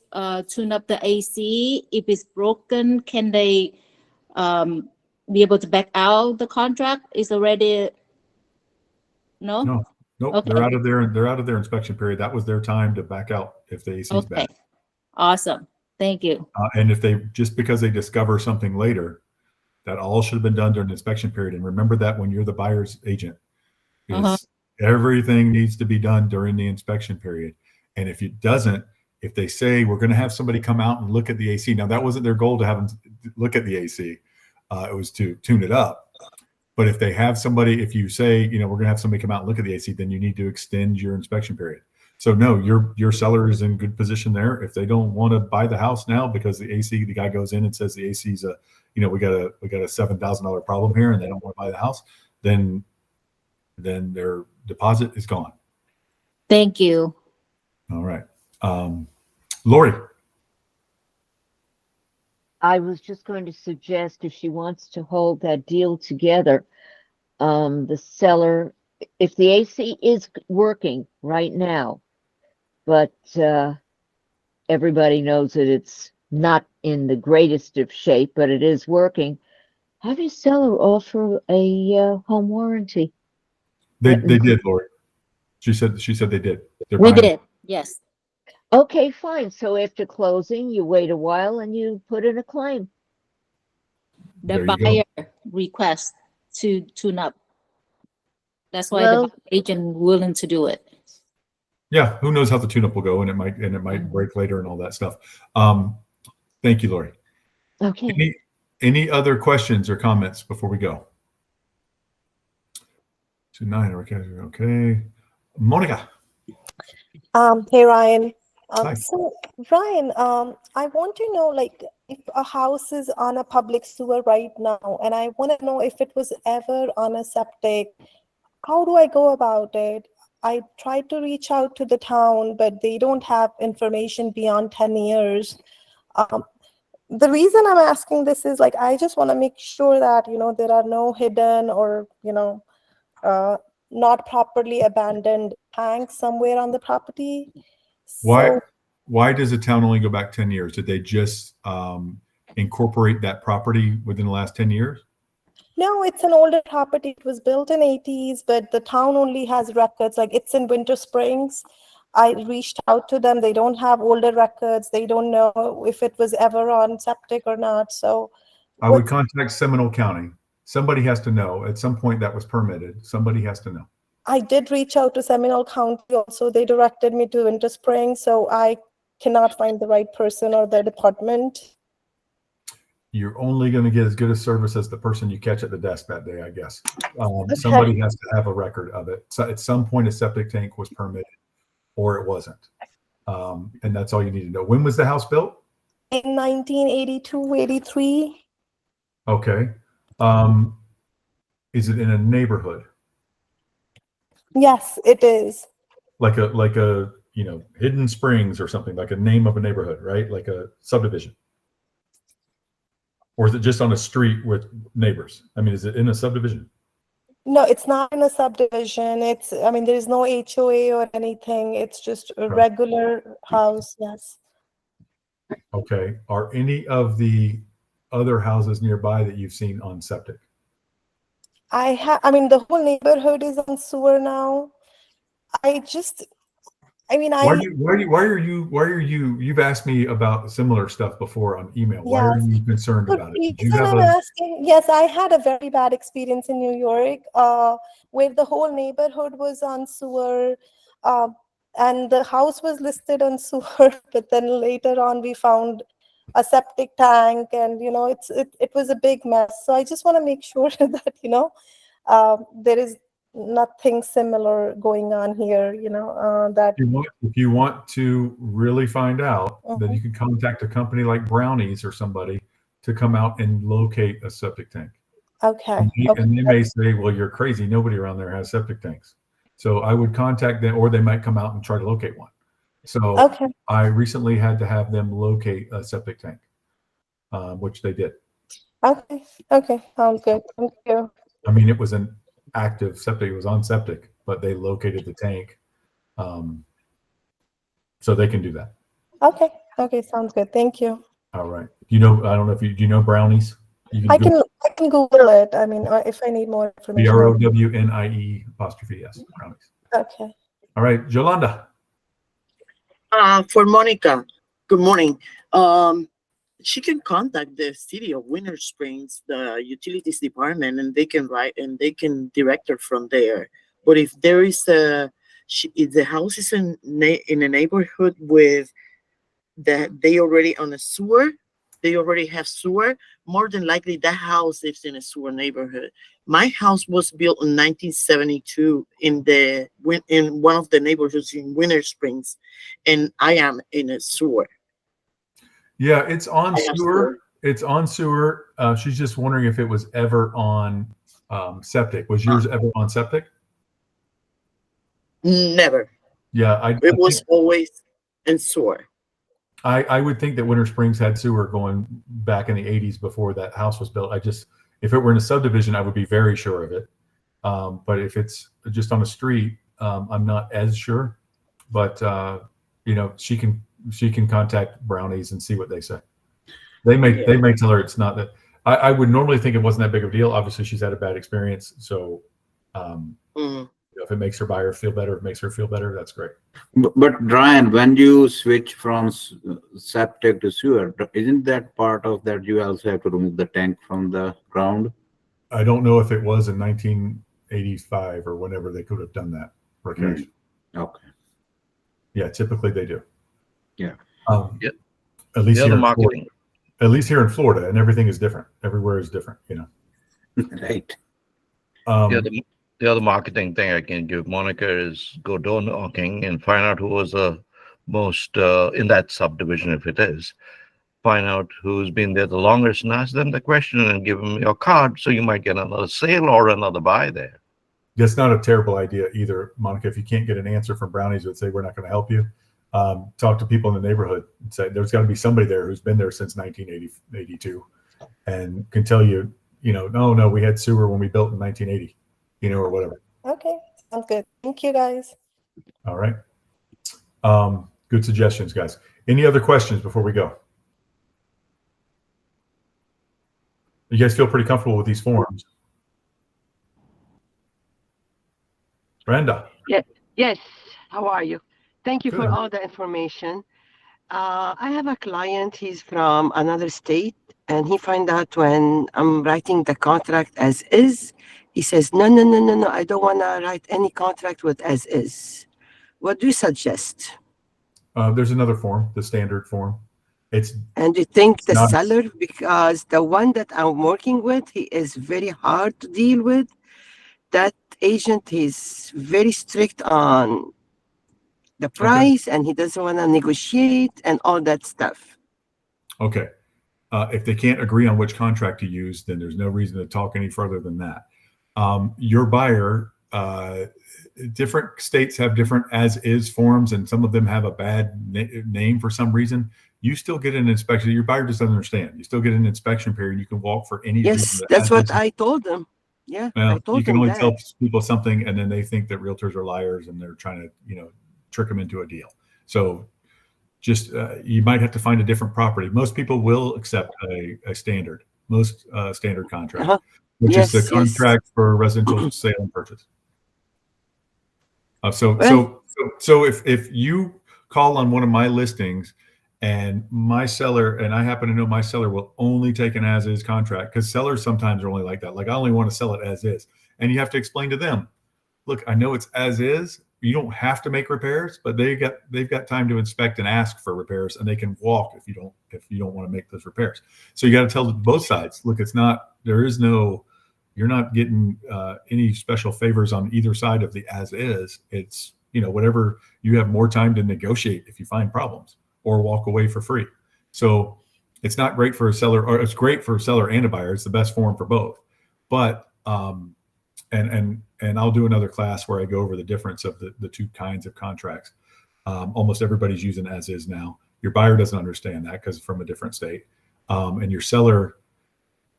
[SPEAKER 2] tune up the AC, if it's broken, can they be able to back out the contract? Is already no?
[SPEAKER 1] Nope.
[SPEAKER 2] Okay.
[SPEAKER 1] They're out of their inspection period. That was their time to back out if the AC is
[SPEAKER 2] Okay.
[SPEAKER 1] bad.
[SPEAKER 2] Awesome. Thank you.
[SPEAKER 1] And if they just because they discover something later, that all should have been done during the inspection period. And remember that when you're the buyer's agent, is everything needs to be done during the inspection period. And if it doesn't, if they say we're going to have somebody come out and look at the AC, now that wasn't their goal to have them look at the AC. It was to tune it up. But if they have somebody, if you say, we're going to have somebody come out and look at the AC, then you need to extend your inspection period. So no, your seller is in good position there. If they don't want to buy the house now because the guy goes in and says the AC is we got a $7,000 problem here, and they don't want to buy the house, then their deposit is gone.
[SPEAKER 2] Thank you.
[SPEAKER 1] All right. Lori.
[SPEAKER 8] I was just going to suggest if she wants to hold that deal together, the seller if the AC is working right now, but everybody knows that it's not in the greatest of shape, but it is working, have your seller offer a home warranty.
[SPEAKER 1] They
[SPEAKER 8] That
[SPEAKER 1] did, Lori. She said they did. They're
[SPEAKER 2] We
[SPEAKER 1] behind it.
[SPEAKER 2] did, yes.
[SPEAKER 8] Okay, fine. So after closing, you wait a while and you put in a claim.
[SPEAKER 2] The
[SPEAKER 1] There you go.
[SPEAKER 2] buyer request to tune up. That's why the
[SPEAKER 8] Well-
[SPEAKER 2] buyer agent willing to do it.
[SPEAKER 1] Yeah, who knows how the tune-up will go, and it might
[SPEAKER 2] Mhm.
[SPEAKER 1] break later and all that stuff. Thank you, Lori.
[SPEAKER 8] Okay.
[SPEAKER 1] Any other questions or comments before we go? 2-9, okay. Monica.
[SPEAKER 9] Hey Ryan.
[SPEAKER 1] Hi.
[SPEAKER 9] So Ryan, I want to know, like, if a house is on a public sewer right now, and I want to know if it was ever on a septic, how do I go about it? I tried to reach out to the town, but they don't have information beyond 10 years. The reason I'm asking this is, like, I just want to make sure that, there are no hidden or, not properly abandoned tanks somewhere on the property. So,
[SPEAKER 1] Why does the town only go back 10 years? Did they just incorporate that property within the last 10 years?
[SPEAKER 9] no, it's an older property. It was built in 80s, but the town only has records. Like, it's in Winter Springs. I reached out to them. They don't have older records. They don't know if it was ever on septic or not. So
[SPEAKER 1] I would contact Seminole County. Somebody has to know. At some point that was permitted. Somebody has to know.
[SPEAKER 9] I did reach out to Seminole County also. They directed me to Winter Springs, so I cannot find the right person or the department.
[SPEAKER 1] You're only going to get as good a service as the person you catch at the desk that day, I guess. Somebody has to have a record of it. So at some point, a septic tank was permitted or it wasn't. And that's all you need to know. When was the house built?
[SPEAKER 9] In 1982, 83.
[SPEAKER 1] Okay. Is it in a neighborhood?
[SPEAKER 9] Yes, it is.
[SPEAKER 1] Like a Hidden Springs or something, like a name of a neighborhood, right? Like a subdivision. Or is it just on a street with neighbors? I mean, is it in a subdivision?
[SPEAKER 9] No, it's not in a subdivision. There's no HOA or anything. It's just a
[SPEAKER 1] Right.
[SPEAKER 9] regular house. Yes.
[SPEAKER 1] Okay. Are any of the other houses nearby that you've seen on septic?
[SPEAKER 9] The whole neighborhood is on sewer now.
[SPEAKER 1] You've asked me about similar stuff before on email. Why are
[SPEAKER 9] Yes.
[SPEAKER 1] you concerned
[SPEAKER 9] The
[SPEAKER 1] about it? Did you
[SPEAKER 9] reason
[SPEAKER 1] have
[SPEAKER 9] I'm
[SPEAKER 1] a,
[SPEAKER 9] asking, yes, I had a very bad experience in New York, where the whole neighborhood was on sewer, and the house was listed on sewer, but then later on we found a septic tank, and it was a big mess. So I just want to make sure that there is nothing similar going on here. That
[SPEAKER 1] if you want to really find out, then you can contact a company like Brownies or somebody to come out and locate a septic tank.
[SPEAKER 9] okay.
[SPEAKER 1] And they may say, well, you're crazy. Nobody around there has septic tanks. So I would contact them, or they might come out and try to locate one. So
[SPEAKER 9] Okay.
[SPEAKER 1] I recently had to have them locate a septic tank, which they did.
[SPEAKER 9] Okay. Okay. Sounds good. Thank you.
[SPEAKER 1] I mean, it was an active septic. It was on septic, but they located the tank. So they can do that.
[SPEAKER 9] Okay. Okay. Sounds good. Thank you.
[SPEAKER 1] All right. I don't know if do you know Brownies? You
[SPEAKER 9] I
[SPEAKER 1] Google
[SPEAKER 9] can Google it. If I need more information.
[SPEAKER 1] BROWNIE''. Brownies.
[SPEAKER 9] Okay.
[SPEAKER 1] All right, Yolanda.
[SPEAKER 10] For Monica, good morning. She can contact the city of Winter Springs, the utilities department, and they can direct her from there. But if there is if the house is in a neighborhood with that they already on a sewer, they already have sewer, more than likely that house is in a sewer neighborhood. My house was built in 1972 in one of the neighborhoods in Winter Springs, and I am in a sewer.
[SPEAKER 1] Yeah, it's on
[SPEAKER 10] I have
[SPEAKER 1] sewer. It's on sewer. She's just wondering if it was ever on septic. Was yours ever on septic?
[SPEAKER 10] Never.
[SPEAKER 1] Yeah,
[SPEAKER 10] It was always in sewer.
[SPEAKER 1] I would think that Winter Springs had sewer going back in the 80s before that house was built. If it were in a subdivision, I would be very sure of it. But if it's just on the street, I'm not as sure. But she can contact Brownies and see what they say. They may tell her it's not that. I would normally think it wasn't that big of a deal. Obviously, she's had a bad experience, so if it makes her buyer feel better, if it makes her feel better, that's great.
[SPEAKER 5] But Ryan, when you switch from septic to sewer, isn't that part of that you also have to remove the tank from the ground?
[SPEAKER 1] I don't know if it was in 1985 or whenever they could have done that, Rakesh.
[SPEAKER 5] Okay.
[SPEAKER 1] Yeah, typically they do.
[SPEAKER 5] Yeah.
[SPEAKER 3] Yep.
[SPEAKER 1] At least
[SPEAKER 3] The
[SPEAKER 1] here
[SPEAKER 3] other
[SPEAKER 1] in
[SPEAKER 3] marketing.
[SPEAKER 1] Florida. At least here in Florida, and everything is different. Everywhere is different,
[SPEAKER 5] Right.
[SPEAKER 3] The other marketing thing I can give Monica is go door knocking and find out who was the most in that subdivision, if it is. Find out who's been there the longest and ask them the question and give them your card so you might get another sale or another buy there.
[SPEAKER 1] That's not a terrible idea either, Monica. If you can't get an answer from Brownies that say we're not going to help you, talk to people in the neighborhood and say there's got to be somebody there who's been there since 1982 and can tell you, no, we had sewer when we built in 1980, or whatever.
[SPEAKER 9] Okay, sounds good. Thank you, guys.
[SPEAKER 1] All right. Good suggestions, guys. Any other questions before we go? You guys feel pretty comfortable with these forms? Brenda.
[SPEAKER 11] Yes, how are you? Thank you for
[SPEAKER 1] Good.
[SPEAKER 11] all the information. I have a client, he's from another state, and he find out when I'm writing the contract as is, he says, no, I don't want to write any contract with as is. What do you suggest?
[SPEAKER 1] There's another form, the standard form.
[SPEAKER 11] And you think the
[SPEAKER 1] not-
[SPEAKER 11] seller, because the one that I'm working with, he is very hard to deal with. That agent is very strict on the price and he doesn't want to negotiate and all that stuff.
[SPEAKER 1] Okay. If they can't agree on which contract to use, then there's no reason to talk any further than that. Your buyer, different states have different as-is forms, and some of them have a bad name for some reason. You still get an inspection. Your buyer just doesn't understand. You still get an inspection period. You can walk for any
[SPEAKER 11] Yes,
[SPEAKER 1] reason.
[SPEAKER 11] that's what I told them. Yeah, I
[SPEAKER 1] Well,
[SPEAKER 11] told
[SPEAKER 1] you can
[SPEAKER 11] them
[SPEAKER 1] only
[SPEAKER 11] that.
[SPEAKER 1] tell people something, and then they think that realtors are liars, and they're trying to, trick them into a deal. So, just you might have to find a different property. Most people will accept a standard, standard contract, which
[SPEAKER 11] Yes,
[SPEAKER 1] is a
[SPEAKER 11] yes.
[SPEAKER 1] contract for residential sale and purchase. So
[SPEAKER 11] Well-
[SPEAKER 1] if you call on one of my listings and my seller, and I happen to know my seller will only take an as-is contract, because sellers sometimes are only like that. Like, I only want to sell it as is. And you have to explain to them, look, I know it's as is. You don't have to make repairs, but they've got time to inspect and ask for repairs, and they can walk if you don't want to make those repairs. So you got to tell both sides, look, you're not getting any special favors on either side of the as is. It's, whatever, you have more time to negotiate if you find problems or walk away for free. So it's not great for a seller, or it's great for a seller and a buyer. It's the best form for both. But and I'll do another class where I go over the difference of the two kinds of contracts. Almost everybody's using as is now. Your buyer doesn't understand that because it's from a different state. And your seller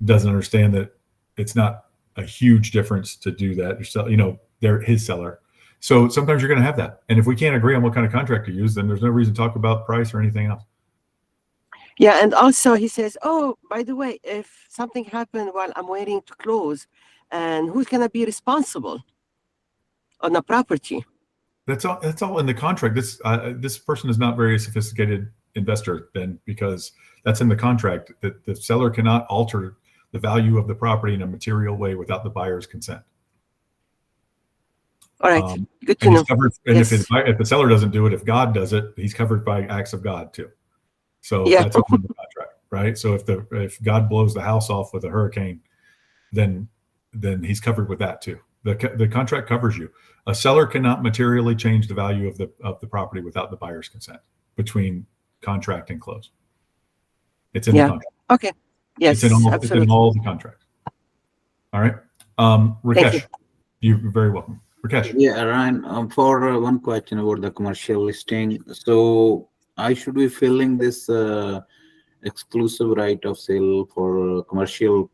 [SPEAKER 1] doesn't understand that it's not a huge difference to do that. They're his seller. So sometimes you're going to have that. And if we can't agree on what kind of contract to use, then there's no reason to talk about price or anything else.
[SPEAKER 11] Yeah, and also he says, oh, by the way, if something happened while I'm waiting to close, and who's going to be responsible on the property?
[SPEAKER 1] That's all in the contract. This person is not very sophisticated investor then, because that's in the contract that the seller cannot alter the value of the property in a material way without the buyer's consent.
[SPEAKER 11] All right, good to
[SPEAKER 1] And
[SPEAKER 11] know.
[SPEAKER 1] he's covered, and
[SPEAKER 11] Yes.
[SPEAKER 1] if the seller doesn't do it, if God does it, he's covered by acts of God too. So
[SPEAKER 11] Yeah.
[SPEAKER 1] that's all in the contract, right? So if God blows the house off with a hurricane, then he's covered with that too. The contract covers you. A seller cannot materially change the value of the property without the buyer's consent between contract and close. It's in the
[SPEAKER 11] Yeah.
[SPEAKER 1] contract.
[SPEAKER 11] Okay. Yes,
[SPEAKER 1] It's in
[SPEAKER 11] absolutely.
[SPEAKER 1] all the contracts. All right. Rakesh, you're very welcome. Rakesh.
[SPEAKER 5] Yeah, Ryan, for one question about the commercial listing. So I should be filling this exclusive right of sale for commercial,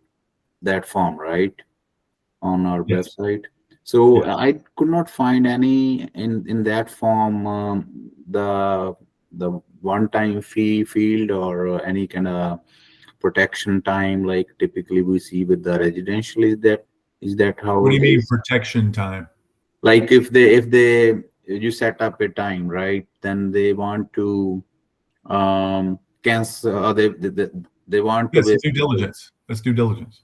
[SPEAKER 5] that form, right? On our
[SPEAKER 1] Yes.
[SPEAKER 5] website. So
[SPEAKER 1] Yeah.
[SPEAKER 5] I could not find any in that form, the one-time fee field or any kind of protection time like typically we see with the residential. Is that how
[SPEAKER 1] What do you
[SPEAKER 5] it
[SPEAKER 1] mean
[SPEAKER 5] is?
[SPEAKER 1] protection time?
[SPEAKER 5] Like if you set up a time, right? Then they want to cancel, or they want to
[SPEAKER 1] Yes, due
[SPEAKER 5] basically.
[SPEAKER 1] diligence. That's due diligence.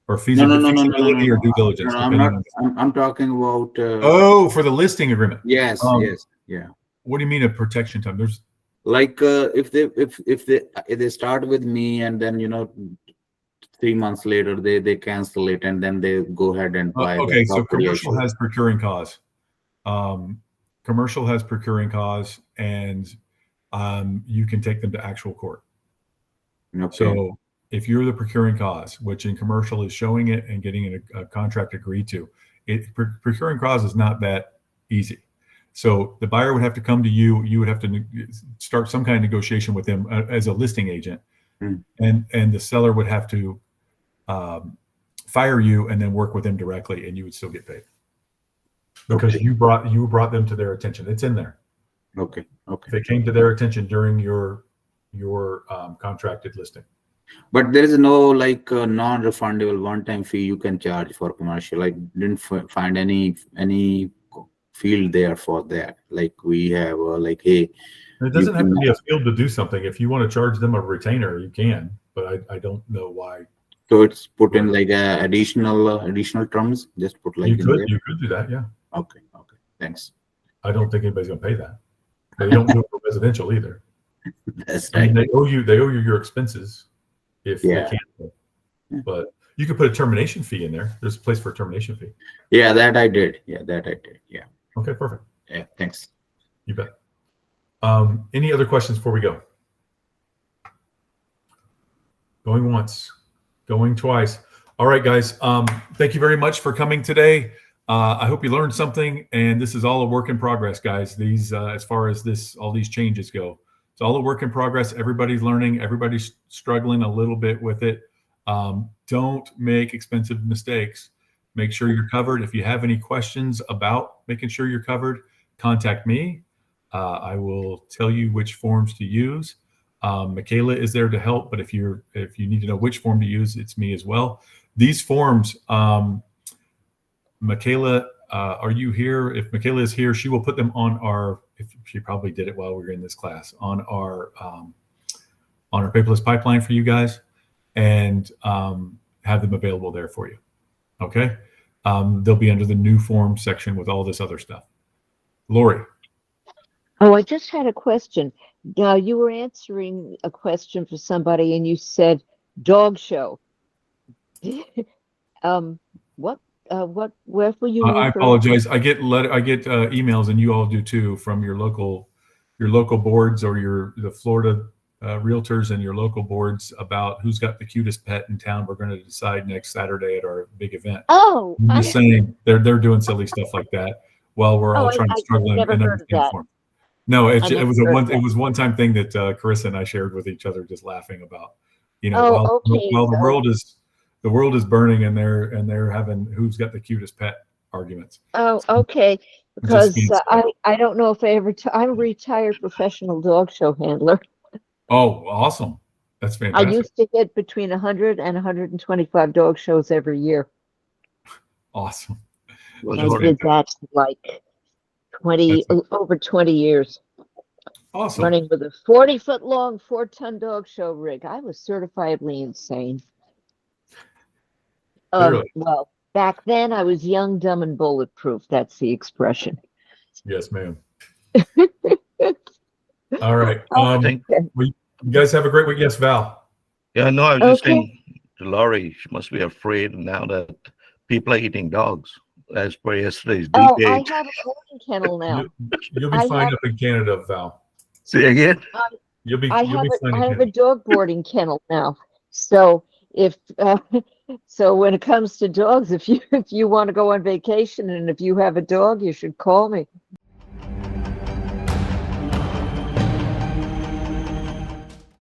[SPEAKER 1] Or
[SPEAKER 5] No, no, no, no, no, no,
[SPEAKER 1] feasibility
[SPEAKER 5] no,
[SPEAKER 1] or due
[SPEAKER 5] no.
[SPEAKER 1] diligence,
[SPEAKER 5] No, I'm
[SPEAKER 1] depending
[SPEAKER 5] not.
[SPEAKER 1] on.
[SPEAKER 5] I'm talking about.
[SPEAKER 1] Oh, for the listing agreement.
[SPEAKER 5] Yes,
[SPEAKER 1] Um,
[SPEAKER 5] yes, yeah.
[SPEAKER 1] What do you mean a protection time? There's
[SPEAKER 5] Like if they start with me and then 3 months later they cancel it and then they go ahead and buy the
[SPEAKER 1] okay. So
[SPEAKER 5] property.
[SPEAKER 1] commercial has procuring cause. Commercial has procuring cause, and you can take them to actual court.
[SPEAKER 5] Okay.
[SPEAKER 1] So if you're the procuring cause, which in commercial is showing it and getting a contract agreed to, procuring cause is not that easy. So the buyer would have to come to you. You would have to start some kind of negotiation with them as a listing agent, and the seller would have to fire you and then work with them directly, and you would still get paid because
[SPEAKER 5] Okay.
[SPEAKER 1] you brought them to their attention. It's in there.
[SPEAKER 5] Okay. Okay.
[SPEAKER 1] If it came to their attention during your contracted listing.
[SPEAKER 5] But there is no like non-refundable one-time fee you can charge for commercial. I didn't find any field there for that. Like we have like, hey,
[SPEAKER 1] It doesn't have to be a field to do something. If you want to charge them a retainer, you can, but I don't know why.
[SPEAKER 5] so it's put in like additional terms. Just put like
[SPEAKER 1] You
[SPEAKER 5] in
[SPEAKER 1] could
[SPEAKER 5] there.
[SPEAKER 1] do that, yeah.
[SPEAKER 5] Okay. Okay. Thanks.
[SPEAKER 1] I don't think anybody's gonna pay that. They don't do it for residential either.
[SPEAKER 5] That's
[SPEAKER 1] I mean,
[SPEAKER 5] right.
[SPEAKER 1] they owe you your expenses if
[SPEAKER 5] Yeah.
[SPEAKER 1] they can't. But you could put a termination fee in there. There's a place for a termination fee.
[SPEAKER 5] Yeah, that I did. Yeah, that I did. Yeah.
[SPEAKER 1] Okay, perfect.
[SPEAKER 5] Yeah. Thanks.
[SPEAKER 1] You bet. Any other questions before we go? Going once, going twice. All right, guys. Thank you very much for coming today. I hope you learned something, and this is all a work in progress, guys. These, as far as all these changes go, it's all a work in progress. Everybody's learning. Everybody's struggling a little bit with it. Don't make expensive mistakes. Make sure you're covered. If you have any questions about making sure you're covered, contact me. I will tell you which forms to use. Michaela is there to help, but if you need to know which form to use, it's me as well. These forms, Michaela, are you here? If Michaela is here, she will put them on she probably did it while we were in this class, on our paperless pipeline for you guys, and have them available there for you. Okay. They'll be under the new form section with all this other stuff. Lori.
[SPEAKER 8] Oh, I just had a question. Now, you were answering a question for somebody and you said dog show. Where were you?
[SPEAKER 1] I apologize. I get emails, and you all do too, from your local boards or the Florida realtors and your local boards about who's got the cutest pet in town. We're going to decide next Saturday at our big event.
[SPEAKER 8] Oh,
[SPEAKER 1] I'm just saying they're doing silly stuff like that while we're all trying to struggle and
[SPEAKER 8] never heard of
[SPEAKER 1] understand
[SPEAKER 8] that.
[SPEAKER 1] form. No, it was
[SPEAKER 8] that.
[SPEAKER 1] a one-time thing that Carissa and I shared with each other, just laughing about.
[SPEAKER 8] Oh, okay.
[SPEAKER 1] While the world is burning and they're having who's got the cutest pet arguments.
[SPEAKER 8] Oh, okay. Because I don't know if I'm a retired professional dog show handler.
[SPEAKER 1] Oh, awesome. That's fantastic.
[SPEAKER 8] I used to hit between 100 and 125 dog shows every year.
[SPEAKER 1] Awesome.
[SPEAKER 8] I did that like over 20 years.
[SPEAKER 1] Awesome.
[SPEAKER 8] Running with a 40-foot long 4-ton dog show rig. I was certifiably insane. Well, back then I was young, dumb, and bulletproof. That's the expression.
[SPEAKER 1] Yes, ma'am. All right. You guys have a great week. Yes, Val.
[SPEAKER 3] Yeah, no, I was just saying to Laurie, she must be afraid now that people are eating dogs, as per yesterday's debate.
[SPEAKER 8] I have a boarding kennel now.
[SPEAKER 1] You'll be fine up in Canada, Val.
[SPEAKER 3] Say again?
[SPEAKER 8] I have a dog boarding kennel now. So so when it comes to dogs, if you want to go on vacation and if you have a dog, you should call me.